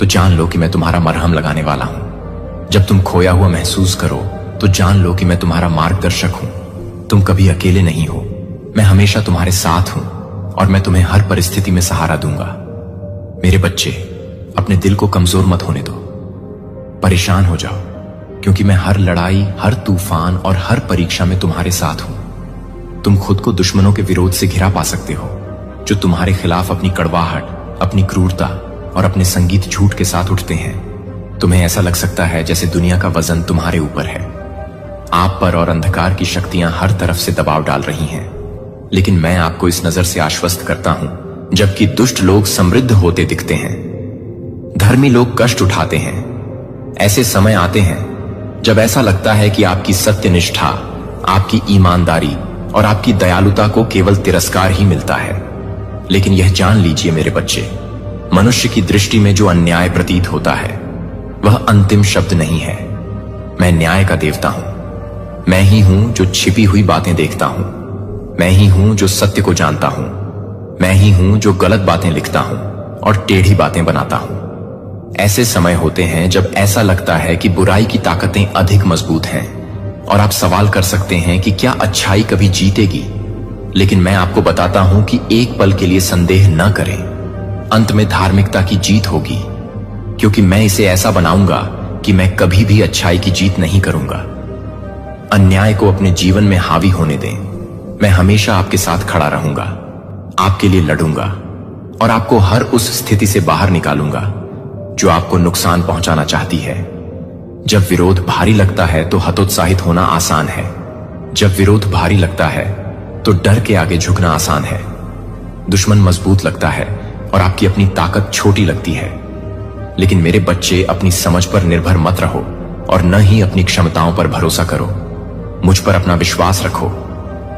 तो जान लो कि मैं तुम्हारा मरहम लगाने वाला हूं। जब तुम खोया हुआ महसूस करो तो जान लो कि मैं तुम्हारा मार्गदर्शक हूं। तुम कभी अकेले नहीं हो, मैं हमेशा तुम्हारे साथ हूं और मैं तुम्हें हर परिस्थिति में सहारा दूंगा। मेरे बच्चे, अपने दिल को कमजोर मत होने दो, परेशान हो जाओ, क्योंकि मैं हर लड़ाई, हर तूफान और हर परीक्षा में तुम्हारे साथ हूं। तुम खुद को दुश्मनों के विरोध से घिरा पा सकते हो, जो तुम्हारे खिलाफ अपनी कड़वाहट, अपनी क्रूरता और अपने संगीत झूठ के साथ उठते हैं। तुम्हें ऐसा लग सकता है जैसे दुनिया का वजन तुम्हारे ऊपर है, आप पर और अंधकार की शक्तियां हर तरफ से दबाव डाल रही हैं। लेकिन मैं आपको इस नजर से आश्वस्त करता हूं, जबकि दुष्ट लोग समृद्ध होते दिखते हैं, धर्मी लोग कष्ट उठाते हैं। ऐसे समय आते हैं जब ऐसा लगता है कि आपकी सत्यनिष्ठा, आपकी ईमानदारी और आपकी दयालुता को केवल तिरस्कार ही मिलता है। लेकिन यह जान लीजिए मेरे बच्चे, मनुष्य की दृष्टि में जो अन्याय प्रतीत होता है वह अंतिम शब्द नहीं है। मैं न्याय का देवता हूं। मैं ही हूं जो छिपी हुई बातें देखता हूं। मैं ही हूं जो सत्य को जानता हूं। मैं ही हूं जो गलत बातें लिखता हूं और टेढ़ी बातें बनाता हूं। ऐसे समय होते हैं जब ऐसा लगता है कि बुराई की ताकतें अधिक मजबूत हैं और आप सवाल कर सकते हैं कि क्या अच्छाई कभी जीतेगी। लेकिन मैं आपको बताता हूं कि एक पल के लिए संदेह न करें, अंत में धार्मिकता की जीत होगी, क्योंकि मैं इसे ऐसा बनाऊंगा कि मैं कभी भी अच्छाई की जीत नहीं करूंगा। अन्याय को अपने जीवन में हावी होने दें। मैं हमेशा आपके साथ खड़ा रहूंगा, आपके लिए लड़ूंगा और आपको हर उस स्थिति से बाहर निकालूंगा जो आपको नुकसान पहुंचाना चाहती है। जब विरोध भारी लगता है तो हतोत्साहित होना आसान है। जब विरोध भारी लगता है तो डर के आगे झुकना आसान है। दुश्मन मजबूत लगता है और आपकी अपनी ताकत छोटी लगती है। लेकिन मेरे बच्चे, अपनी समझ पर निर्भर मत रहो और न ही अपनी क्षमताओं पर भरोसा करो। मुझ पर अपना विश्वास रखो,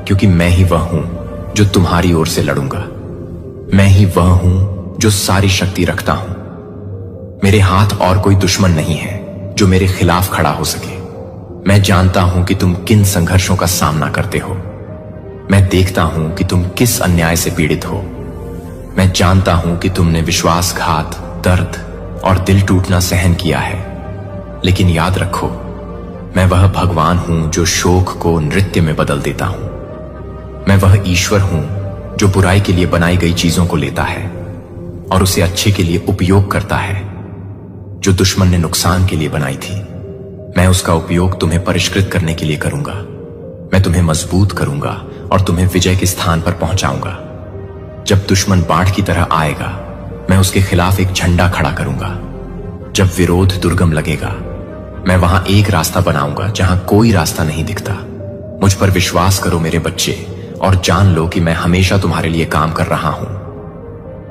क्योंकि मैं ही वह हूं जो तुम्हारी ओर से लड़ूंगा। मैं ही वह हूं जो सारी शक्ति रखता हूं। मेरे हाथ और कोई दुश्मन नहीं है जो मेरे खिलाफ खड़ा हो सके। मैं जानता हूं कि तुम किन संघर्षों का सामना करते हो। मैं देखता हूं कि तुम किस अन्याय से पीड़ित हो। मैं जानता हूं कि तुमने विश्वासघात, दर्द और दिल टूटना सहन किया है। लेकिन याद रखो, मैं वह भगवान हूं जो शोक को नृत्य में बदल देता हूं। मैं वह ईश्वर हूं जो बुराई के लिए बनाई गई चीजों को लेता है और उसे अच्छे के लिए उपयोग करता है। जो दुश्मन ने नुकसान के लिए बनाई थी, मैं उसका उपयोग तुम्हें परिष्कृत करने के लिए करूंगा। मैं तुम्हें मजबूत करूंगा और तुम्हें विजय के स्थान पर पहुंचाऊंगा। जब दुश्मन बाढ़ की तरह आएगा, मैं उसके खिलाफ एक झंडा खड़ा करूंगा। जब विरोध दुर्गम लगेगा, मैं वहां एक रास्ता बनाऊंगा जहां कोई रास्ता नहीं दिखता। मुझ पर विश्वास करो मेरे बच्चे, और जान लो कि मैं हमेशा तुम्हारे लिए काम कर रहा हूं।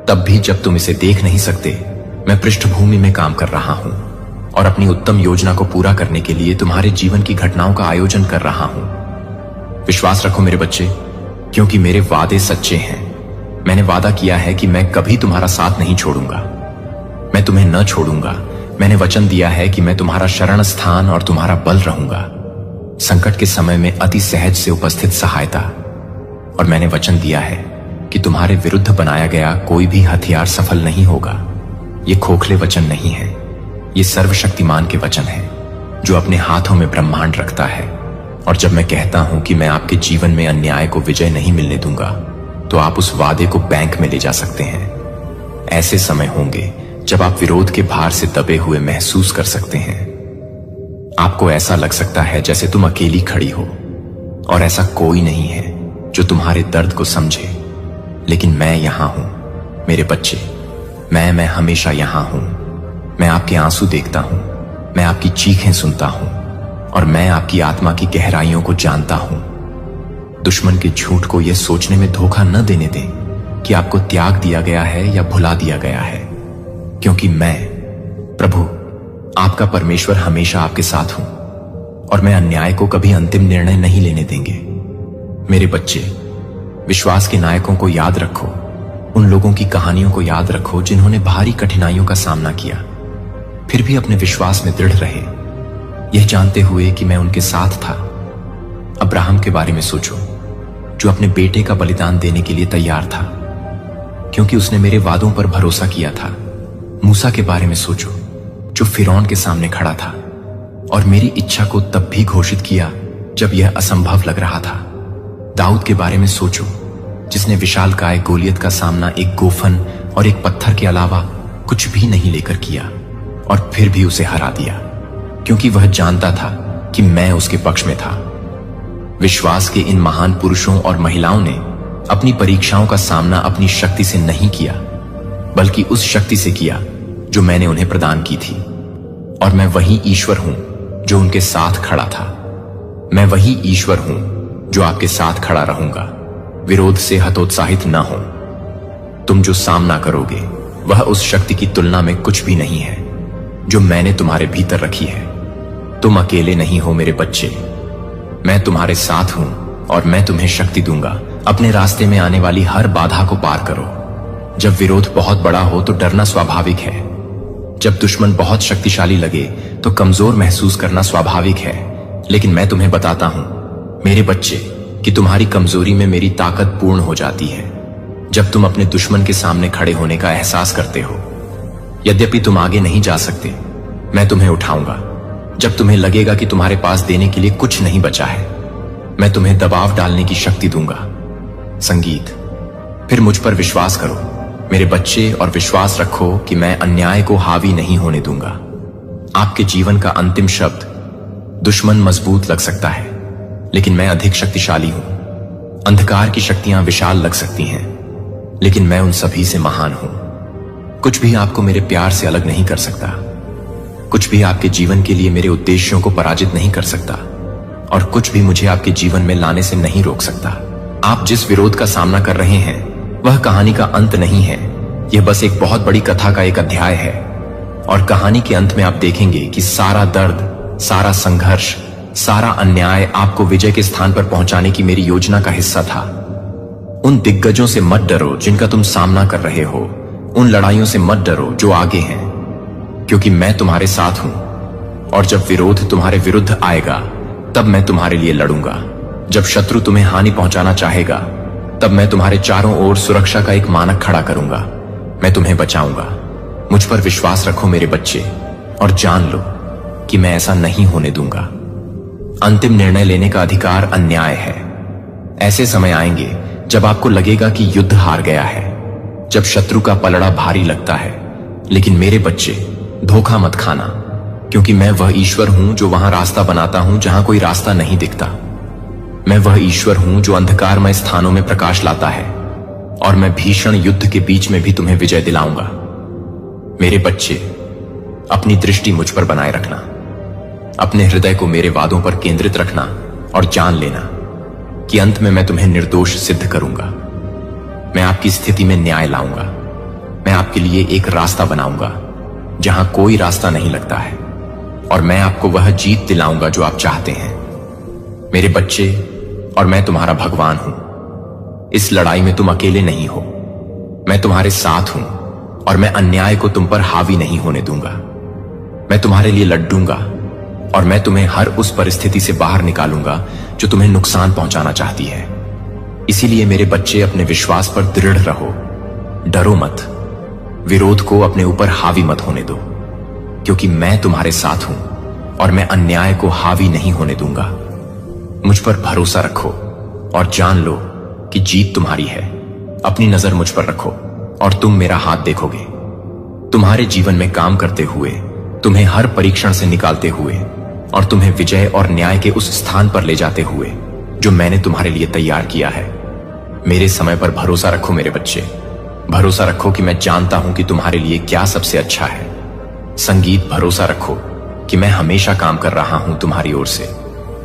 तब भी जब तुम इसे देख नहीं सकते, मैं पृष्ठभूमि में काम कर रहा हूं और अपनी उत्तम योजना को पूरा करने के लिए तुम्हारे जीवन की घटनाओं का आयोजन कर रहा हूं। विश्वास रखो मेरे बच्चे, क्योंकि मेरे वादे सच्चे हैं। मैंने वादा किया है कि मैं कभी तुम्हारा साथ नहीं छोड़ूंगा। मैं तुम्हें न छोड़ूंगा। मैंने वचन दिया है कि मैं तुम्हारा शरण स्थान और तुम्हारा बल रहूंगा, संकट के समय में अति सहज से उपस्थित सहायता। और मैंने वचन दिया है कि तुम्हारे विरुद्ध बनाया गया कोई भी हथियार सफल नहीं होगा। ये खोखले वचन नहीं है, ये सर्वशक्तिमान के वचन है जो अपने हाथों में ब्रह्मांड रखता है। और जब मैं कहता हूं कि मैं आपके जीवन में अन्याय को विजय नहीं मिलने दूंगा, तो आप उस वादे को बैंक में ले जा सकते हैं। ऐसे समय होंगे जब आप विरोध के भार से दबे हुए महसूस कर सकते हैं। आपको ऐसा लग सकता है जैसे तुम अकेली खड़ी हो और ऐसा कोई नहीं है जो तुम्हारे दर्द को समझे। लेकिन मैं यहां हूं मेरे बच्चे। मैं हमेशा यहां हूं। मैं आपके आंसू देखता हूं, मैं आपकी चीखें सुनता हूं और मैं आपकी आत्मा की गहराइयों को जानता हूं। दुश्मन के झूठ को यह सोचने में धोखा न देने दें कि आपको त्याग दिया गया है या भुला दिया गया है, क्योंकि मैं प्रभु, आपका परमेश्वर, हमेशा आपके साथ हूं और मैं अन्याय को कभी अंतिम निर्णय नहीं लेने देंगे। मेरे बच्चे, विश्वास के नायकों को याद रखो। उन लोगों की कहानियों को याद रखो जिन्होंने भारी कठिनाइयों का सामना किया फिर भी अपने विश्वास में दृढ़ रहे, यह जानते हुए कि मैं उनके साथ था। अब्राहम के बारे में सोचो, जो अपने बेटे का बलिदान देने के लिए तैयार था, क्योंकि उसने मेरे वादों पर भरोसा किया था। मूसा के बारे में सोचो, जो फिरौन के सामने खड़ा था और मेरी इच्छा को तब भी घोषित किया जब यह असंभव लग रहा था। दाऊद के बारे में सोचो, जिसने विशालकाय गोलियत का सामना एक गोफन और एक पत्थर के अलावा कुछ भी नहीं लेकर किया और फिर भी उसे हरा दिया, क्योंकि वह जानता था कि मैं उसके पक्ष में था। विश्वास के इन महान पुरुषों और महिलाओं ने अपनी परीक्षाओं का सामना अपनी शक्ति से नहीं किया, बल्कि उस शक्ति से किया जो मैंने उन्हें प्रदान की थी। और मैं वही ईश्वर हूं जो उनके साथ खड़ा था। मैं वही ईश्वर हूं जो आपके साथ खड़ा रहूंगा। विरोध से हतोत्साहित न हो। तुम जो सामना करोगे वह उस शक्ति की तुलना में कुछ भी नहीं है जो मैंने तुम्हारे भीतर रखी है। तुम अकेले नहीं हो मेरे बच्चे, मैं तुम्हारे साथ हूं और मैं तुम्हें शक्ति दूंगा। अपने रास्ते में आने वाली हर बाधा को पार करो। जब विरोध बहुत बड़ा हो तो डरना स्वाभाविक है। जब दुश्मन बहुत शक्तिशाली लगे तो कमजोर महसूस करना स्वाभाविक है। लेकिन मैं तुम्हें बताता हूं मेरे बच्चे कि तुम्हारी कमजोरी में मेरी ताकत पूर्ण हो जाती है। जब तुम अपने दुश्मन के सामने खड़े होने का एहसास करते हो, यद्यपि तुम आगे नहीं जा सकते, मैं तुम्हें उठाऊंगा। जब तुम्हें लगेगा कि तुम्हारे पास देने के लिए कुछ नहीं बचा है, मैं तुम्हें दबाव डालने की शक्ति दूंगा। संगीत। फिर मुझ पर विश्वास करो मेरे बच्चे, और विश्वास रखो कि मैं अन्याय को हावी नहीं होने दूंगा। आपके जीवन का अंतिम शब्द दुश्मन मजबूत लग सकता है, लेकिन मैं अधिक शक्तिशाली हूं। अंधकार की शक्तियां विशाल लग सकती हैं, लेकिन मैं उन सभी से महान हूं। कुछ भी आपको मेरे प्यार से अलग नहीं कर सकता। कुछ भी आपके जीवन के लिए मेरे उद्देश्यों को पराजित नहीं कर सकता, और कुछ भी मुझे आपके जीवन में लाने से नहीं रोक सकता। आप जिस विरोध का सामना कर रहे हैं वह कहानी का अंत नहीं है। यह बस एक बहुत बड़ी कथा का एक अध्याय है, और कहानी के अंत में आप देखेंगे कि सारा दर्द, सारा संघर्ष, सारा अन्याय आपको विजय के स्थान पर पहुंचाने की मेरी योजना का हिस्सा था। उन दिग्गजों से मत डरो जिनका तुम सामना कर रहे हो। उन लड़ाइयों से मत डरो जो आगे हैं, क्योंकि मैं तुम्हारे साथ हूं। और जब विरोध तुम्हारे विरुद्ध आएगा तब मैं तुम्हारे लिए लड़ूंगा। जब शत्रु तुम्हें हानि पहुंचाना चाहेगा तब मैं तुम्हारे चारों ओर सुरक्षा का एक मानक खड़ा करूंगा। मैं तुम्हें बचाऊंगा। मुझ पर विश्वास रखो मेरे बच्चे, और जान लो कि मैं ऐसा नहीं होने दूंगा। अंतिम निर्णय लेने का अधिकार अन्याय है। ऐसे समय आएंगे जब आपको लगेगा कि युद्ध हार गया है, जब शत्रु का पलड़ा भारी लगता है। लेकिन मेरे बच्चे, धोखा मत खाना, क्योंकि मैं वह ईश्वर हूं जो वहां रास्ता बनाता हूं जहां कोई रास्ता नहीं दिखता। मैं वह ईश्वर हूं जो अंधकारमय स्थानों में प्रकाश लाता है, और मैं भीषण युद्ध के बीच में भी तुम्हें विजय दिलाऊंगा। मेरे बच्चे, अपनी दृष्टि मुझ पर बनाए रखना। अपने हृदय को मेरे वादों पर केंद्रित रखना, और जान लेना कि अंत में मैं तुम्हें निर्दोष सिद्ध करूंगा। मैं आपकी स्थिति में न्याय लाऊंगा। मैं आपके लिए एक रास्ता बनाऊंगा जहां कोई रास्ता नहीं लगता है, और मैं आपको वह जीत दिलाऊंगा जो आप चाहते हैं। मेरे बच्चे, और मैं तुम्हारा भगवान हूं। इस लड़ाई में तुम अकेले नहीं हो। मैं तुम्हारे साथ हूं, और मैं अन्याय को तुम पर हावी नहीं होने दूंगा। मैं तुम्हारे लिए लड़ूंगा, और मैं तुम्हें हर उस परिस्थिति से बाहर निकालूंगा जो तुम्हें नुकसान पहुंचाना चाहती है। इसीलिए मेरे बच्चे, अपने विश्वास पर दृढ़ रहो। डरो मत। विरोध को अपने ऊपर हावी मत होने दो, क्योंकि मैं तुम्हारे साथ हूं, और मैं अन्याय को हावी नहीं होने दूंगा। मुझ पर भरोसा रखो, और जान लो कि जीत तुम्हारी है। अपनी नजर मुझ पर रखो, और तुम मेरा हाथ देखोगे। तुम्हारे जीवन में काम करते हुए, तुम्हें हर परीक्षण से निकालते हुए, और तुम्हें विजय और न्याय के उस स्थान पर ले जाते हुए जो मैंने तुम्हारे लिए तैयार किया है। मेरे समय पर भरोसा रखो मेरे बच्चे। भरोसा रखो कि मैं जानता हूं कि तुम्हारे लिए क्या सबसे अच्छा है। संगीत। भरोसा रखो कि मैं हमेशा काम कर रहा हूं तुम्हारी ओर से,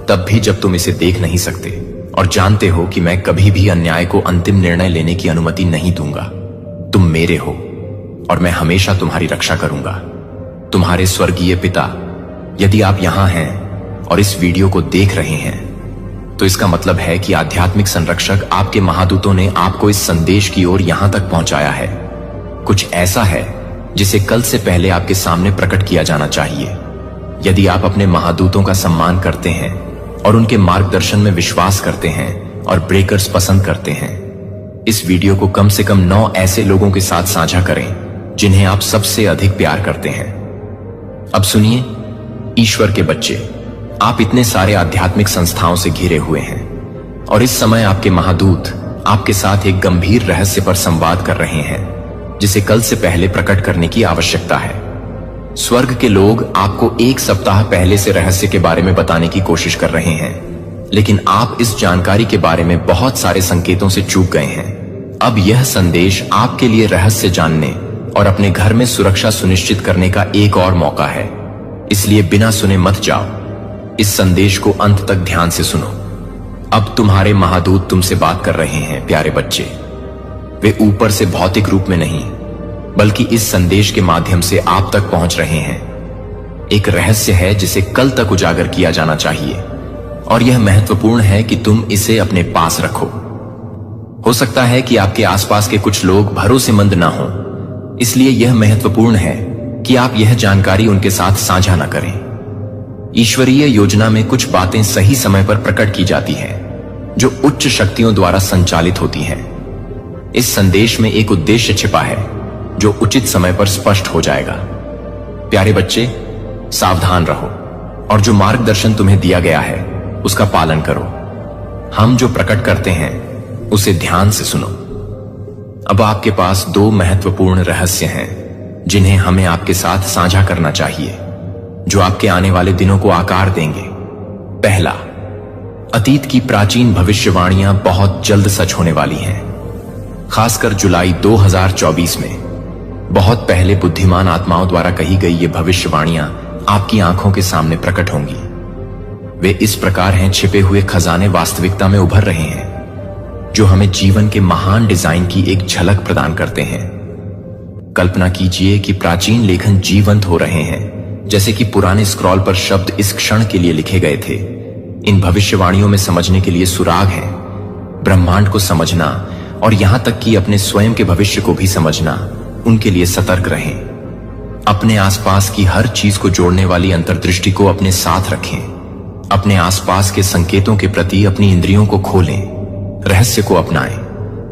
तब भी जब तुम इसे देख नहीं सकते, और जानते हो कि मैं कभी भी अन्याय को अंतिम निर्णय लेने की अनुमति नहीं दूंगा। तुम मेरे हो, और मैं हमेशा तुम्हारी रक्षा करूंगा। तुम्हारे स्वर्गीय पिता। यदि आप यहां हैं और इस वीडियो को देख रहे हैं, तो इसका मतलब है कि आध्यात्मिक संरक्षक, आपके महादूतों ने आपको इस संदेश की ओर यहां तक पहुंचाया है। कुछ ऐसा है जिसे कल से पहले आपके सामने प्रकट किया जाना चाहिए। यदि आप अपने महादूतों का सम्मान करते हैं और उनके मार्गदर्शन में विश्वास करते हैं और ब्रेकर्स पसंद करते हैं, इस वीडियो को कम से कम 9 ऐसे लोगों के साथ साझा करें जिन्हें आप सबसे अधिक प्यार करते हैं। अब सुनिए, ईश्वर के बच्चे, आप इतने सारे आध्यात्मिक संस्थाओं से घिरे हुए हैं और इस समय आपके महादूत आपके साथ एक गंभीर रहस्य पर संवाद कर रहे हैं जिसे कल से पहले प्रकट करने की आवश्यकता है। स्वर्ग के लोग आपको 1 सप्ताह पहले से रहस्य के बारे में बताने की कोशिश कर रहे हैं, लेकिन आप इस जानकारी के बारे में बहुत सारे संकेतों से चूक गए हैं। अब यह संदेश आपके लिए रहस्य जानने और अपने घर में सुरक्षा सुनिश्चित करने का एक और मौका है, इसलिए बिना सुने मत जाओ। इस संदेश को अंत तक ध्यान से सुनो। अब तुम्हारे महादूत तुमसे बात कर रहे हैं, प्यारे बच्चे। वे ऊपर से भौतिक रूप में नहीं, बल्कि इस संदेश के माध्यम से आप तक पहुंच रहे हैं। एक रहस्य है जिसे कल तक उजागर किया जाना चाहिए और यह महत्वपूर्ण है कि तुम इसे अपने पास रखो। हो सकता है कि आपके आसपास के कुछ लोग भरोसेमंद ना हो, इसलिए यह महत्वपूर्ण है कि आप यह जानकारी उनके साथ साझा न करें। ईश्वरीय योजना में कुछ बातें सही समय पर प्रकट की जाती हैं, जो उच्च शक्तियों द्वारा संचालित होती हैं। इस संदेश में एक उद्देश्य छिपा है जो उचित समय पर स्पष्ट हो जाएगा। प्यारे बच्चे, सावधान रहो और जो मार्गदर्शन तुम्हें दिया गया है उसका पालन करो। हम जो प्रकट करते हैं उसे ध्यान से सुनो। अब आपके पास 2 महत्वपूर्ण रहस्य हैं जिन्हें हमें आपके साथ साझा करना चाहिए, जो आपके आने वाले दिनों को आकार देंगे। पहला, अतीत की प्राचीन भविष्यवाणियां बहुत जल्द सच होने वाली हैं। खासकर जुलाई 2024 में बहुत पहले बुद्धिमान आत्माओं द्वारा कही गई ये भविष्यवाणियां आपकी आंखों के सामने प्रकट होंगी। वे इस प्रकार हैं, छिपे हुए खजाने वास्तविकता में उभर रहे हैं, जो हमें जीवन के महान डिजाइन की एक झलक प्रदान करते हैं। कल्पना कीजिए कि प्राचीन लेखन जीवंत हो रहे हैं, जैसे कि पुराने स्क्रॉल पर शब्द इस क्षण के लिए लिखे गए थे। इन भविष्यवाणियों में समझने के लिए सुराग हैं। ब्रह्मांड को समझना और यहां तक कि अपने स्वयं के भविष्य को भी समझना, उनके लिए सतर्क रहें। अपने आसपास की हर चीज को जोड़ने वाली अंतर्दृष्टि को अपने साथ रखें। अपने आसपास के संकेतों के प्रति अपनी इंद्रियों को खोलें, रहस्य को अपनाएं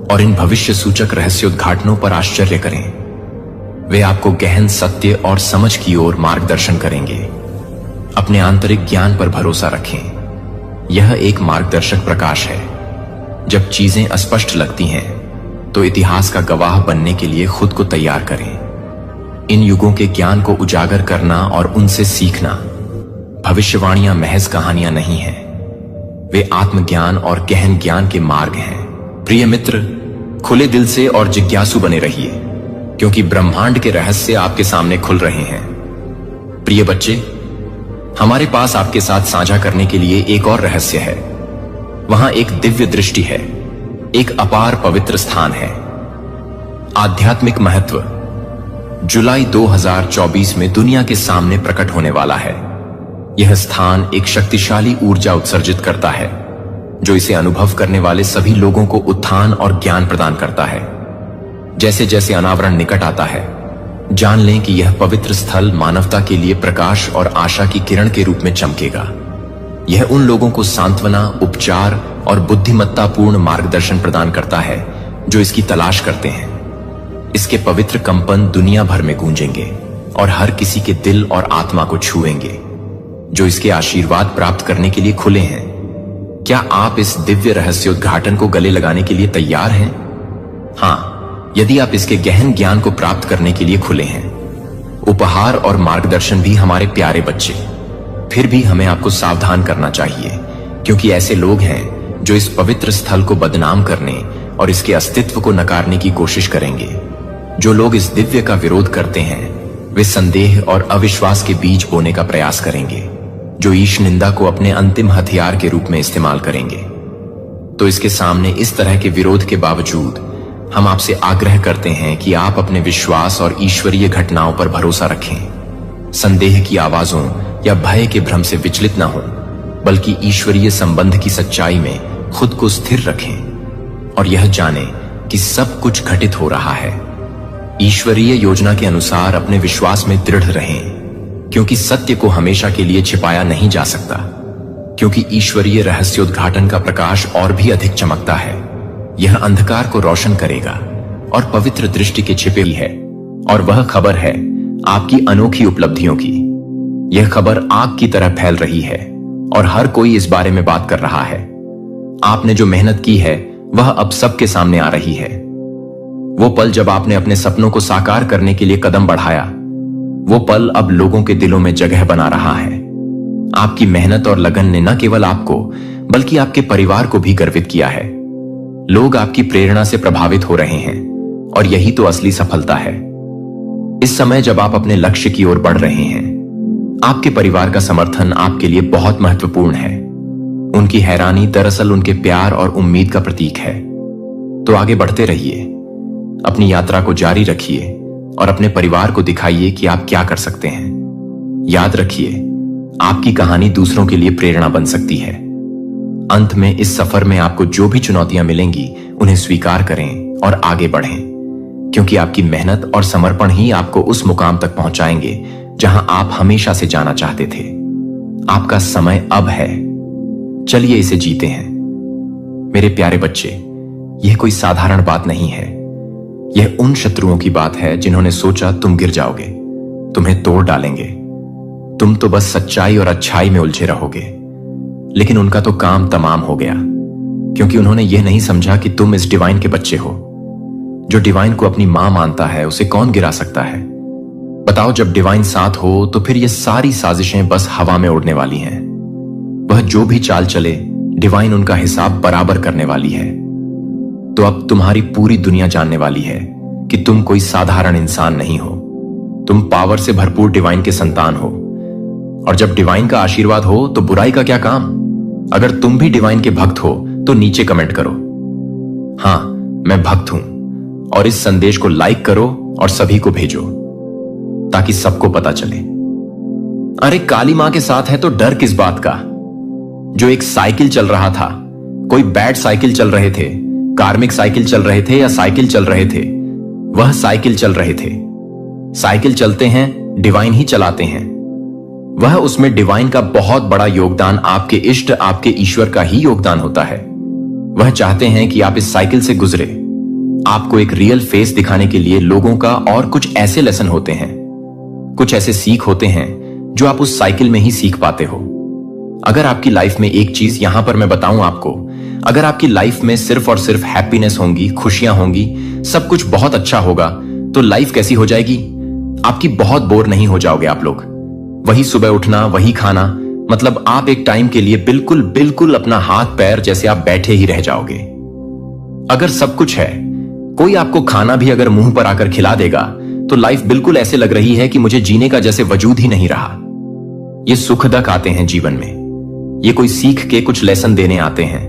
और इन भविष्य सूचक रहस्योद्घाटनों पर आश्चर्य करें। वे आपको गहन सत्य और समझ की ओर मार्गदर्शन करेंगे। अपने आंतरिक ज्ञान पर भरोसा रखें। यह एक मार्गदर्शक प्रकाश है। जब चीजें अस्पष्ट लगती हैं तो इतिहास का गवाह बनने के लिए खुद को तैयार करें। इन युगों के ज्ञान को उजागर करना और उनसे सीखना। भविष्यवाणियां महज कहानियां नहीं हैं, वे आत्मज्ञान और गहन ज्ञान के मार्ग हैं। प्रिय मित्र, खुले दिल से और जिज्ञासु बने रहिए, क्योंकि ब्रह्मांड के रहस्य आपके सामने खुल रहे हैं। प्रिय बच्चे, हमारे पास आपके साथ साझा करने के लिए एक और रहस्य है। वहां एक दिव्य दृष्टि है, एक अपार पवित्र स्थान है। आध्यात्मिक महत्व जुलाई 2024 में दुनिया के सामने प्रकट होने वाला है। यह स्थान एक शक्तिशाली ऊर्जा उत्सर्जित करता है, जो इसे अनुभव करने वाले सभी लोगों को उत्थान और ज्ञान प्रदान करता है। जैसे जैसे अनावरण निकट आता है, जान लें कि यह पवित्र स्थल मानवता के लिए प्रकाश और आशा की किरण के रूप में चमकेगा। यह उन लोगों को सांत्वना, उपचार और बुद्धिमत्तापूर्ण मार्गदर्शन प्रदान करता है जो इसकी तलाश करते हैं। इसके पवित्र कंपन दुनिया भर में गूंजेंगे और हर किसी के दिल और आत्मा को छुएंगे जो इसके आशीर्वाद प्राप्त करने के लिए खुले हैं। क्या आप इस दिव्य रहस्योद्घाटन को गले लगाने के लिए तैयार हैं? हाँ, यदि आप इसके गहन ज्ञान को प्राप्त करने के लिए खुले हैं। उपहार और मार्गदर्शन भी हमारे प्यारे बच्चे। फिर भी हमें आपको सावधान करना चाहिए, क्योंकि ऐसे लोग हैं जो इस पवित्र स्थल को बदनाम करने और इसके अस्तित्व को नकारने की कोशिश करेंगे। जो लोग इस दिव्य का विरोध करते हैं, वे संदेह और अविश्वास के बीज बोने का प्रयास करेंगे, जो ईश निंदा को अपने अंतिम हथियार के रूप में इस्तेमाल करेंगे। तो इसके सामने इस तरह के विरोध के बावजूद हम आपसे आग्रह करते हैं कि आप अपने विश्वास और ईश्वरीय घटनाओं पर भरोसा रखें। संदेह की आवाजों या भय के भ्रम से विचलित न हों, बल्कि ईश्वरीय संबंध की सच्चाई में खुद को स्थिर रखें और यह जानें कि सब कुछ घटित हो रहा है। ईश्वरीय योजना के अनुसार अपने विश्वास में दृढ़ रहें, क्योंकि सत्य को हमेशा के लिए छिपाया नहीं जा सकता, क्योंकि ईश्वरीय रहस्योद्घाटन का प्रकाश और भी अधिक चमकता है। यह अंधकार को रोशन करेगा और पवित्र दृष्टि के छिपे ही है। और वह खबर है आपकी अनोखी उपलब्धियों की। यह खबर आग की तरह फैल रही है और हर कोई इस बारे में बात कर रहा है। आपने जो मेहनत की है वह अब सबके सामने आ रही है। वो पल जब आपने अपने सपनों को साकार करने के लिए कदम बढ़ाया, वो पल अब लोगों के दिलों में जगह बना रहा है। आपकी मेहनत और लगन ने न केवल आपको बल्कि आपके परिवार को भी गर्वित किया है। लोग आपकी प्रेरणा से प्रभावित हो रहे हैं और यही तो असली सफलता है। इस समय जब आप अपने लक्ष्य की ओर बढ़ रहे हैं, आपके परिवार का समर्थन आपके लिए बहुत महत्वपूर्ण है। उनकी हैरानी दरअसल उनके प्यार और उम्मीद का प्रतीक है। तो आगे बढ़ते रहिए, अपनी यात्रा को जारी रखिए और अपने परिवार को दिखाइए कि आप क्या कर सकते हैं। याद रखिए, आपकी कहानी दूसरों के लिए प्रेरणा बन सकती है। अंत में इस सफर में आपको जो भी चुनौतियां मिलेंगी उन्हें स्वीकार करें और आगे बढ़ें, क्योंकि आपकी मेहनत और समर्पण ही आपको उस मुकाम तक पहुंचाएंगे जहां आप हमेशा से जाना चाहते थे। आपका समय अब है, चलिए इसे जीते हैं। मेरे प्यारे बच्चे, यह कोई साधारण बात नहीं है। यह उन शत्रुओं की बात है जिन्होंने सोचा तुम गिर जाओगे, तुम्हें तोड़ डालेंगे, तुम तो बस सच्चाई और अच्छाई में उलझे रहोगे। लेकिन उनका तो काम तमाम हो गया, क्योंकि उन्होंने यह नहीं समझा कि तुम इस डिवाइन के बच्चे हो। जो डिवाइन को अपनी मां मानता है उसे कौन गिरा सकता है? बताओ, जब डिवाइन साथ हो तो फिर ये सारी साजिशें बस हवा में उड़ने वाली हैं। वह जो भी चाल चले, डिवाइन उनका हिसाब बराबर करने वाली है। तो अब तुम्हारी पूरी दुनिया जानने वाली है कि तुम कोई साधारण इंसान नहीं हो। तुम पावर से भरपूर डिवाइन के संतान हो। और जब डिवाइन का आशीर्वाद हो तो बुराई का क्या काम? अगर तुम भी डिवाइन के भक्त हो तो नीचे कमेंट करो, हां मैं भक्त हूं, और इस संदेश को लाइक करो और सभी को भेजो ताकि सबको पता चले। अरे काली मां के साथ है तो डर किस बात का? जो एक साइकिल चल रहा था, कोई बैड साइकिल चल रहे थे, कार्मिक साइकिल चल रहे थे या साइकिल चल रहे थे, वह साइकिल चल रहे थे। साइकिल चलते हैं, डिवाइन ही चलाते हैं। वह उसमें डिवाइन का बहुत बड़ा योगदान, आपके इष्ट, आपके ईश्वर का ही योगदान होता है। वह चाहते हैं कि आप इस साइकिल से गुजरे। आपको एक रियल फेस दिखाने के लिए लोगों का और कुछ ऐसे लेसन होते हैं, कुछ ऐसे सीख होते हैं जो आप उस साइकिल में ही सीख पाते हो। अगर आपकी लाइफ में एक चीज यहां पर मैं बताऊं आपको, अगर आपकी लाइफ में सिर्फ और सिर्फ हैप्पीनेस होंगी, खुशियां होंगी, सब कुछ बहुत अच्छा होगा, तो लाइफ कैसी हो जाएगी? आपकी बहुत बोर नहीं हो जाओगे आप लोग? वही सुबह उठना, वही खाना, मतलब आप एक टाइम के लिए बिल्कुल बिल्कुल अपना हाथ पैर जैसे आप बैठे ही रह जाओगे। अगर सब कुछ है, कोई आपको खाना भी अगर मुंह पर आकर खिला देगा, तो लाइफ बिल्कुल ऐसे लग रही है कि मुझे जीने का जैसे वजूद ही नहीं रहा। ये सुखदक आते हैं जीवन में, ये कोई सीख के कुछ लेसन देने आते हैं।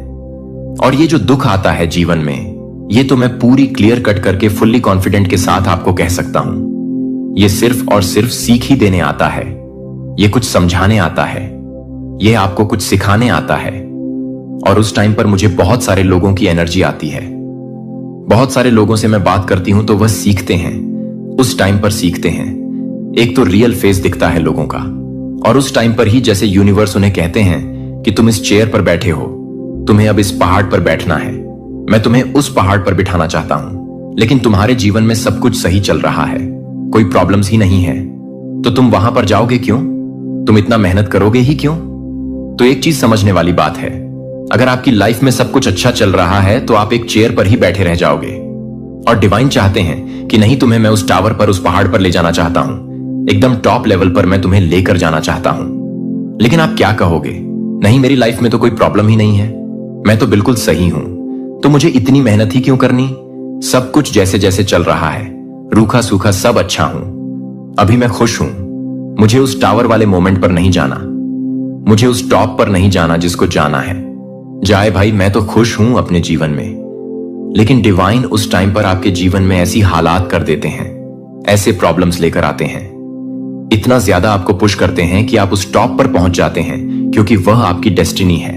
और ये जो दुख आता है जीवन में, ये तो मैं पूरी क्लियर कट करके फुल्ली कॉन्फिडेंट के साथ आपको कह सकता हूं, ये सिर्फ और सिर्फ सीख ही देने आता है। ये कुछ समझाने आता है, ये आपको कुछ सिखाने आता है। और उस टाइम पर मुझे बहुत सारे लोगों की एनर्जी आती है। बहुत सारे लोगों से मैं बात करती हूं तो वह सीखते हैं, उस टाइम पर सीखते हैं। एक तो रियल फेस दिखता है लोगों का, और उस टाइम पर ही जैसे यूनिवर्स उन्हें कहते हैं कि तुम इस चेयर पर बैठे हो, तुम्हें अब इस पहाड़ पर बैठना है, मैं तुम्हें उस पहाड़ पर बिठाना चाहता हूं, लेकिन तुम्हारे जीवन में सब कुछ सही चल रहा है, कोई प्रॉब्लम्स ही नहीं है, तो तुम वहां पर जाओगे क्यों? तुम इतना मेहनत करोगे ही क्यों? तो एक चीज समझने वाली बात है, अगर आपकी लाइफ में सब कुछ अच्छा चल रहा है तो आप एक चेयर पर ही बैठे रह जाओगे। और डिवाइन चाहते हैं कि नहीं, तुम्हें मैं उस टावर पर, उस पहाड़ पर ले जाना चाहता हूं, एकदम टॉप लेवल पर मैं तुम्हें लेकर जाना चाहता हूं। लेकिन आप क्या कहोगे? नहीं, मेरी लाइफ में तो कोई प्रॉब्लम ही नहीं है, मैं तो बिल्कुल सही हूं, तो मुझे इतनी मेहनत ही क्यों करनी? सब कुछ जैसे जैसे चल रहा है, रूखा सूखा सब अच्छा हूं, अभी मैं खुश हूं। मुझे उस टावर वाले मोमेंट पर नहीं जाना, मुझे उस टॉप पर नहीं जाना जिसको जाना है। जाए भाई, मैं तो खुश हूं अपने जीवन में। लेकिन डिवाइन उस टाइम पर आपके जीवन में ऐसी हालात कर देते हैं, ऐसे प्रॉब्लम्स लेकर आते हैं, इतना ज्यादा आपको पुश करते हैं कि आप उस टॉप पर पहुंच जाते हैं, क्योंकि वह आपकी डेस्टिनी है।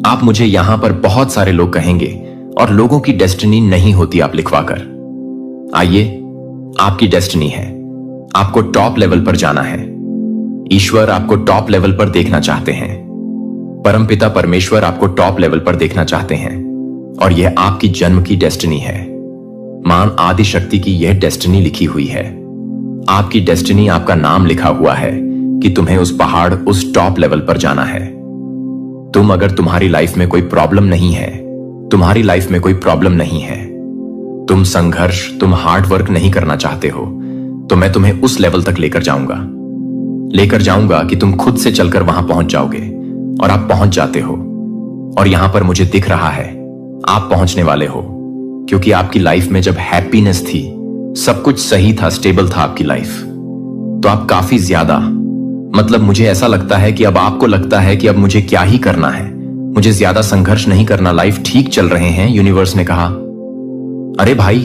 आप मुझे यहां पर बहुत सारे लोग कहेंगे, और लोगों की डेस्टिनी नहीं होती आप लिखवाकर। आइए आपकी डेस्टिनी है। आपको टॉप लेवल पर जाना है। ईश्वर आपको टॉप लेवल पर देखना चाहते हैं। परमपिता परमेश्वर आपको टॉप लेवल पर देखना चाहते हैं और यह आपकी जन्म की डेस्टिनी है। मान आदि शक्ति की यह डेस्टिनी लिखी हुई है। आपकी डेस्टिनी, आपका नाम लिखा हुआ है कि तुम्हें उस पहाड़, उस टॉप लेवल पर जाना है। तुम, अगर तुम्हारी लाइफ में कोई प्रॉब्लम नहीं है, तुम्हारी लाइफ में कोई प्रॉब्लम नहीं है, तुम संघर्ष, तुम हार्ड वर्क नहीं करना चाहते हो, तो मैं तुम्हें उस लेवल तक लेकर जाऊंगा कि तुम खुद से चलकर वहां पहुंच जाओगे। और आप पहुंच जाते हो। और यहां पर मुझे दिख रहा है आप पहुंचने वाले हो, क्योंकि आपकी लाइफ में जब हैप्पीनेस थी, सब कुछ सही था, स्टेबल था आपकी लाइफ, तो आप काफी ज्यादा, मतलब मुझे ऐसा लगता है कि अब आपको लगता है कि अब मुझे क्या ही करना है, मुझे ज्यादा संघर्ष नहीं करना, लाइफ ठीक चल रहे हैं। यूनिवर्स ने कहा, अरे भाई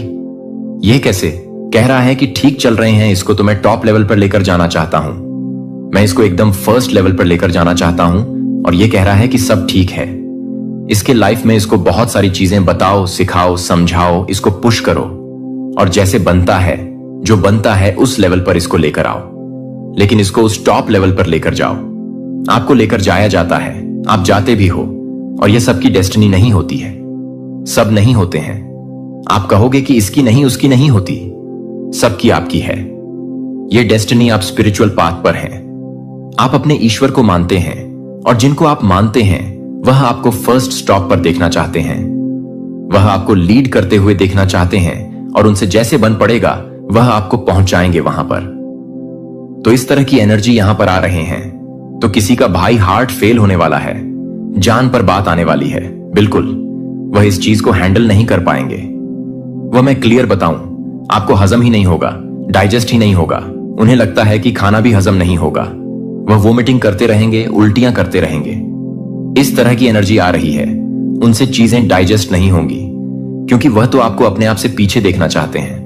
ये कैसे? कह रहा है कि ठीक चल रहे हैं, इसको तो मैं टॉप लेवल पर लेकर जाना चाहता हूं, मैं इसको एकदम फर्स्ट लेवल पर लेकर जाना चाहता हूं, और ये कह रहा है कि सब ठीक है। इसके लाइफ में इसको बहुत सारी चीजें बताओ, सिखाओ, समझाओ, इसको पुश करो, और जैसे बनता है, जो बनता है उस लेवल पर इसको लेकर आओ, लेकिन इसको उस टॉप लेवल पर लेकर जाओ। आपको लेकर जाया जाता है, आप जाते भी हो, और यह सबकी डेस्टिनी नहीं होती है, सब नहीं होते हैं। आप कहोगे कि इसकी नहीं, उसकी नहीं होती, सबकी आपकी है। यह डेस्टिनी, आप स्पिरिचुअल पाथ पर हैं। आप अपने ईश्वर को मानते हैं, और जिनको आप मानते हैं वह आपको फर्स्ट स्टॉप पर देखना चाहते हैं, वह आपको लीड करते हुए देखना चाहते हैं, और उनसे जैसे बन पड़ेगा वह आपको पहुंचाएंगे वहां पर। तो इस तरह की एनर्जी यहां पर आ रहे हैं। तो किसी का भाई हार्ट फेल होने वाला है, जान पर बात आने वाली है, बिल्कुल वह इस चीज को हैंडल नहीं कर पाएंगे। वह मैं क्लियर बताऊं, आपको हजम ही नहीं होगा, डाइजेस्ट ही नहीं होगा, उन्हें लगता है कि खाना भी हजम नहीं होगा, वह वोमिटिंग करते रहेंगे, उल्टियां करते रहेंगे। इस तरह की एनर्जी आ रही है, उनसे चीजें डाइजेस्ट नहीं होंगी, क्योंकि वह तो आपको अपने आप से पीछे देखना चाहते हैं।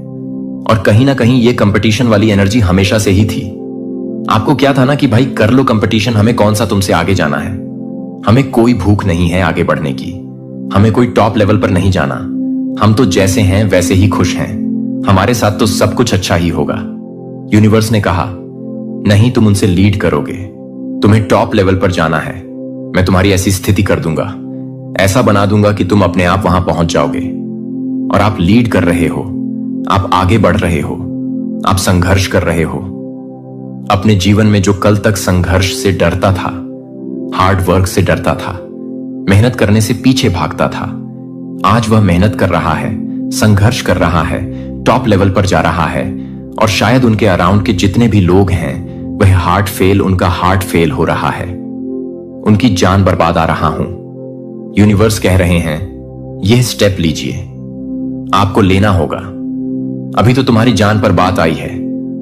और कहीं ना कहीं ये कंपटीशन वाली एनर्जी हमेशा से ही थी। आपको क्या था ना कि भाई कर लो कंपटीशन, हमें कौन सा तुमसे आगे जाना है, हमें कोई भूख नहीं है आगे बढ़ने की, हमें कोई टॉप लेवल पर नहीं जाना, हम तो जैसे हैं वैसे ही खुश हैं, हमारे साथ तो सब कुछ अच्छा ही होगा। यूनिवर्स ने कहा, नहीं, तुम उनसे लीड करोगे, तुम्हें टॉप लेवल पर जाना है, मैं तुम्हारी ऐसी स्थिति कर दूंगा, ऐसा बना दूंगा कि तुम अपने आप वहां पहुंच जाओगे। और आप लीड कर रहे हो, आप आगे बढ़ रहे हो, आप संघर्ष कर रहे हो। अपने जीवन में जो कल तक संघर्ष से डरता था, हार्ड वर्क से डरता था, मेहनत करने से पीछे भागता था, आज वह मेहनत कर रहा है, संघर्ष कर रहा है, टॉप लेवल पर जा रहा है। और शायद उनके अराउंड के जितने भी लोग हैं, वह उनका हार्ट फेल हो रहा है, उनकी जान बर्बाद आ रहा हूं। यूनिवर्स कह रहे हैं, यह स्टेप लीजिए, आपको लेना होगा। अभी तो तुम्हारी जान पर बात आई है,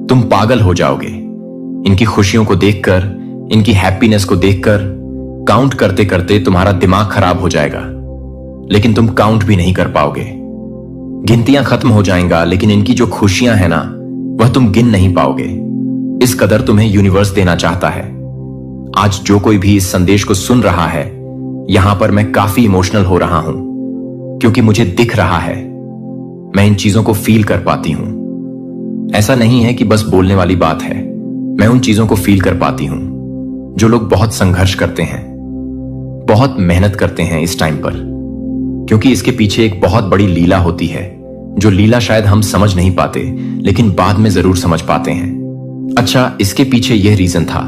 तुम पागल हो जाओगे। इनकी खुशियों को देखकर, इनकी हैप्पीनेस को देखकर काउंट करते करते तुम्हारा दिमाग खराब हो जाएगा, लेकिन तुम काउंट भी नहीं कर पाओगे। गिनतियां खत्म हो जाएगा, लेकिन इनकी जो खुशियां हैं ना, वह तुम गिन नहीं पाओगे। इस कदर तुम्हें यूनिवर्स देना चाहता है। आज जो कोई भी इस संदेश को सुन रहा है, यहां पर मैं काफी इमोशनल हो रहा हूं, क्योंकि मुझे दिख रहा है, मैं इन चीजों को फील कर पाती हूं। ऐसा नहीं है कि बस बोलने वाली बात है, मैं उन चीजों को फील कर पाती हूं जो लोग बहुत संघर्ष करते हैं, बहुत मेहनत करते हैं इस टाइम पर, क्योंकि इसके पीछे एक बहुत बड़ी लीला होती है, जो लीला शायद हम समझ नहीं पाते, लेकिन बाद में जरूर समझ पाते हैं। अच्छा, इसके पीछे यह रीजन था,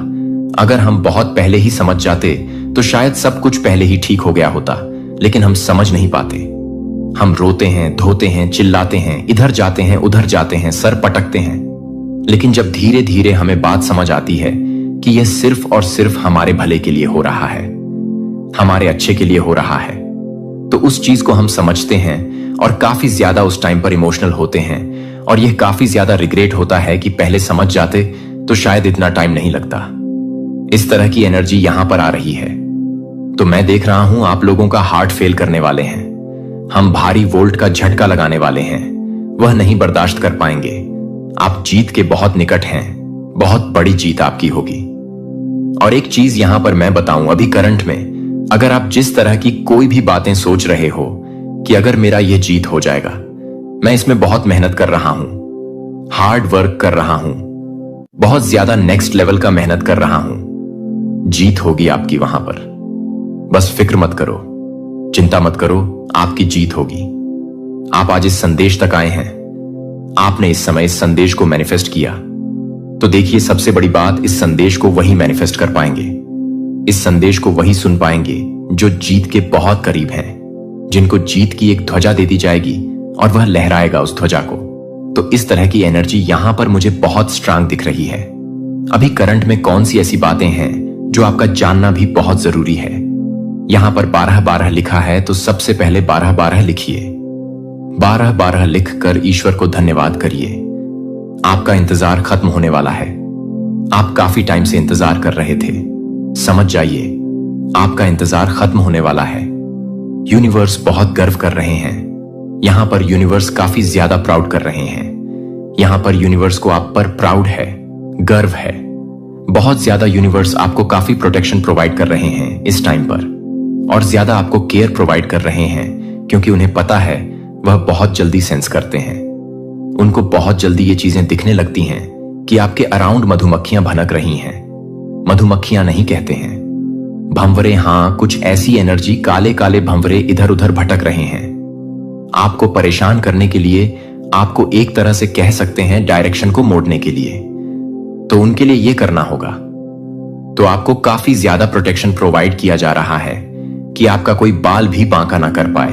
अगर हम बहुत पहले ही समझ जाते तो शायद सब कुछ पहले ही ठीक हो गया होता, लेकिन हम समझ नहीं पाते। हम रोते हैं, धोते हैं, चिल्लाते हैं, इधर जाते हैं, उधर जाते हैं, सर पटकते हैं, लेकिन जब धीरे धीरे हमें बात समझ आती है कि यह सिर्फ और सिर्फ हमारे भले के लिए हो रहा है, हमारे अच्छे के लिए हो रहा है, तो उस चीज को हम समझते हैं और काफी ज्यादा उस टाइम पर इमोशनल होते हैं। और यह काफी ज्यादा रिग्रेट होता है कि पहले समझ जाते तो शायद इतना टाइम नहीं लगता। इस तरह की एनर्जी यहां पर आ रही है। तो मैं देख रहा हूं आप लोगों का हार्ट फेल करने वाले हैं, हम भारी वोल्ट का झटका लगाने वाले हैं, वह नहीं बर्दाश्त कर पाएंगे। आप जीत के बहुत निकट हैं, बहुत बड़ी जीत आपकी होगी। और एक चीज यहां पर मैं बताऊं, अभी करंट में अगर आप जिस तरह की कोई भी बातें सोच रहे हो कि अगर मेरा यह जीत हो जाएगा, मैं इसमें बहुत मेहनत कर रहा हूं, हार्ड वर्क कर रहा हूं, बहुत ज्यादा नेक्स्ट लेवल का मेहनत कर रहा हूं। जीत होगी आपकी वहां पर। बस फिक्र मत करो, चिंता मत करो, आपकी जीत होगी। आप आज इस संदेश तक आए हैं, आपने इस समय इस संदेश को मैनिफेस्ट किया, तो देखिए सबसे बड़ी बात, इस संदेश को वही मैनिफेस्ट कर पाएंगे, इस संदेश को वही सुन पाएंगे जो जीत के बहुत करीब हैं, जिनको जीत की एक ध्वजा दे दी जाएगी और वह लहराएगा उस ध्वजा को। तो इस तरह की एनर्जी यहां पर मुझे बहुत स्ट्रांग दिख रही है। अभी करंट में कौन सी ऐसी बातें हैं जो आपका जानना भी बहुत जरूरी है। यहां पर 12-12 लिखा है, तो सबसे पहले 12-12 लिखिए। 12-12 लिखकर ईश्वर को धन्यवाद करिए। आपका इंतजार खत्म होने वाला है। आप काफी टाइम से इंतजार कर रहे थे। समझ जाइए, आपका इंतजार खत्म होने वाला है। यूनिवर्स बहुत गर्व कर रहे हैं। यहां पर यूनिवर्स काफी ज्यादा प्राउड कर रहे हैं। यहां पर यूनिवर्स को आप पर प्राउड है, गर्व है। बहुत ज्यादा यूनिवर्स आपको काफी प्रोटेक्शन प्रोवाइड कर रहे हैं इस टाइम पर, और ज्यादा आपको केयर प्रोवाइड कर रहे हैं, क्योंकि उन्हें पता है वह बहुत जल्दी सेंस करते हैं। उनको बहुत जल्दी ये चीजें दिखने लगती हैं कि आपके अराउंड मधुमक्खियां भनक रही हैं। मधुमक्खियां नहीं कहते हैं, भंवरे। हां, कुछ ऐसी एनर्जी, काले काले भंवरे इधर उधर भटक रहे हैं, आपको परेशान करने के लिए, आपको एक तरह से कह सकते हैं डायरेक्शन को मोड़ने के लिए। तो उनके लिए यह करना होगा। तो आपको काफी ज्यादा प्रोटेक्शन प्रोवाइड किया जा रहा है कि आपका कोई बाल भी बांका ना कर पाए।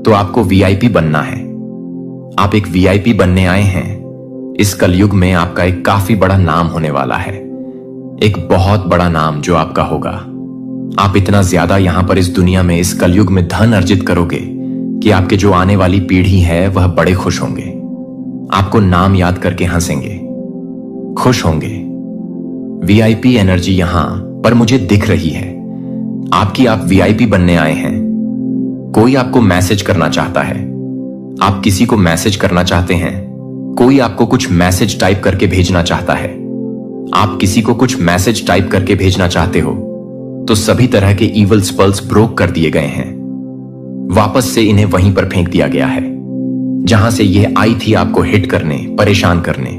तो आपको वीआईपी बनना है। आप एक वीआईपी बनने आए हैं। इस कलयुग में आपका एक काफी बड़ा नाम होने वाला है, एक बहुत बड़ा नाम जो आपका होगा। आप इतना ज्यादा यहां पर इस दुनिया में, इस कलयुग में धन अर्जित करोगे कि आपके जो आने वाली पीढ़ी है वह बड़े खुश होंगे। आपको नाम याद करके हंसेंगे, खुश होंगे। वीआईपी एनर्जी यहां पर मुझे दिख रही है आपकी। आप वीआईपी बनने आए हैं। कोई आपको मैसेज करना चाहता है, आप किसी को मैसेज करना चाहते हैं, कोई आपको कुछ मैसेज टाइप करके भेजना चाहता है, आप किसी को कुछ मैसेज टाइप करके भेजना चाहते हो, तो सभी तरह के इवल स्पेल्स ब्रोक कर दिए गए हैं। वापस से इन्हें वहीं पर फेंक दिया गया है जहां से यह आई थी आपको हिट करने, परेशान करने।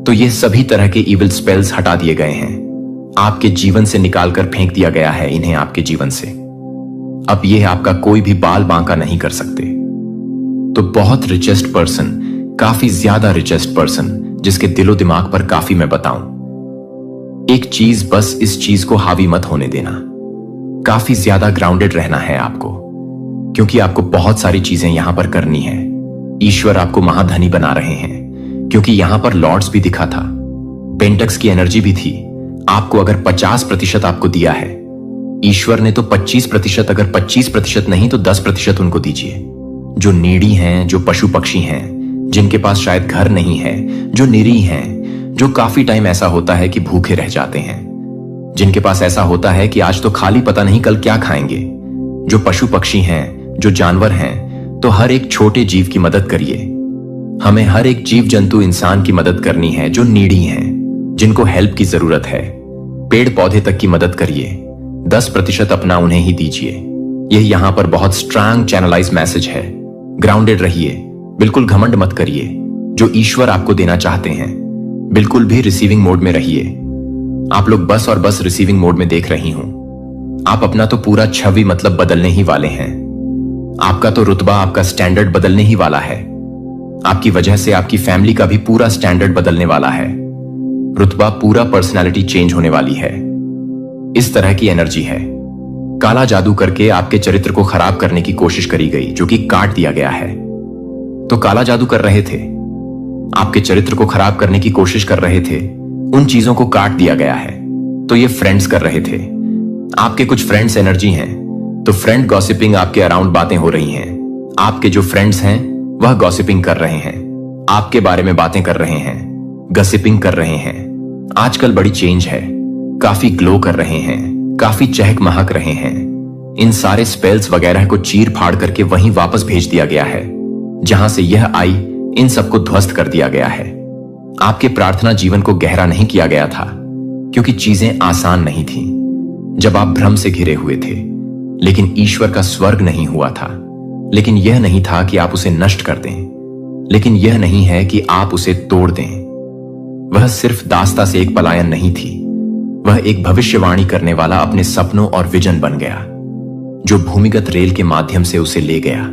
तो ये सभी तरह के इविल स्पेल्स हटा दिए गए हैं, आपके जीवन से निकालकर फेंक दिया गया है इन्हें आपके जीवन से। अब यह आपका कोई भी बाल बांका नहीं कर सकते। तो बहुत रिचेस्ट पर्सन, काफी ज्यादा रिचेस्ट पर्सन, जिसके दिलो दिमाग पर काफी मैं बताऊं, एक चीज, बस इस चीज को हावी मत होने देना। काफी ज्यादा ग्राउंडेड रहना है आपको, क्योंकि आपको बहुत सारी चीजें यहां पर करनी है। ईश्वर आपको महाधनी बना रहे हैं, क्योंकि यहां पर लॉर्ड्स भी दिखा था, पेंटक्स की एनर्जी भी थी। आपको अगर 50% आपको दिया है ईश्वर ने, तो 25%, अगर 25% नहीं तो 10% उनको दीजिए। जो नीडी हैं, जो पशु पक्षी हैं, जिनके पास शायद घर नहीं है, जो निरी हैं, जो काफी टाइम ऐसा होता है कि भूखे रह जाते हैं, जिनके पास ऐसा होता है कि आज तो खाली पता नहीं कल क्या खाएंगे, जो पशु पक्षी हैं, जो जानवर हैं, तो हर एक छोटे जीव की मदद करिए। हमें हर एक जीव जंतु इंसान की मदद करनी है जो नीडी हैं, जिनको हेल्प की जरूरत है। पेड़ पौधे तक की मदद करिए, 10% अपना उन्हें ही दीजिए। यह यहां पर बहुत स्ट्रांग चैनलाइज मैसेज है। ग्राउंडेड रहिए, बिल्कुल घमंड मत करिए। जो ईश्वर आपको देना चाहते हैं, बिल्कुल भी रिसीविंग मोड में रहिए। आप लोग बस और बस रिसीविंग मोड में देख रही हूं। आप अपना तो पूरा छवि मतलब बदलने ही वाले हैं। आपका तो रुतबा, आपका स्टैंडर्ड बदलने ही वाला है। आपकी वजह से आपकी फैमिली का भी पूरा स्टैंडर्ड बदलने वाला है। रुतबा, पूरा पर्सनालिटी चेंज होने वाली है। इस तरह की एनर्जी है। काला जादू करके आपके चरित्र को खराब करने की कोशिश करी गई, जो कि काट दिया गया है। तो काला जादू कर रहे थे, आपके चरित्र को खराब करने की कोशिश कर रहे थे, उन चीजों को काट दिया गया है। तो ये फ्रेंड्स कर रहे थे, आपके कुछ फ्रेंड्स एनर्जी हैं। तो फ्रेंड गॉसिपिंग, आपके अराउंड बातें हो रही हैं। आपके जो फ्रेंड्स हैं वह गॉसिपिंग कर रहे हैं, आपके बारे में बातें कर रहे हैं, गॉसिपिंग कर रहे हैं। आजकल बड़ी चेंज है, काफी ग्लो कर रहे हैं, काफी चहक महक रहे हैं। इन सारे स्पेल्स वगैरह को चीर फाड़ करके वहीं वापस भेज दिया गया है जहां से यह आई। इन सबको ध्वस्त कर दिया गया है। आपके प्रार्थना जीवन को गहरा नहीं किया गया था, क्योंकि चीजें आसान नहीं थी जब आप भ्रम से घिरे हुए थे। लेकिन ईश्वर का स्वर्ग नहीं हुआ था, लेकिन यह नहीं था कि आप उसे नष्ट कर दें। लेकिन यह नहीं है कि आप उसे तोड़ दें। वह सिर्फ दास्ता से एक पलायन नहीं थी, वह एक भविष्यवाणी करने वाला अपने सपनों और विजन बन गया, जो भूमिगत रेल के माध्यम से उसे ले गया।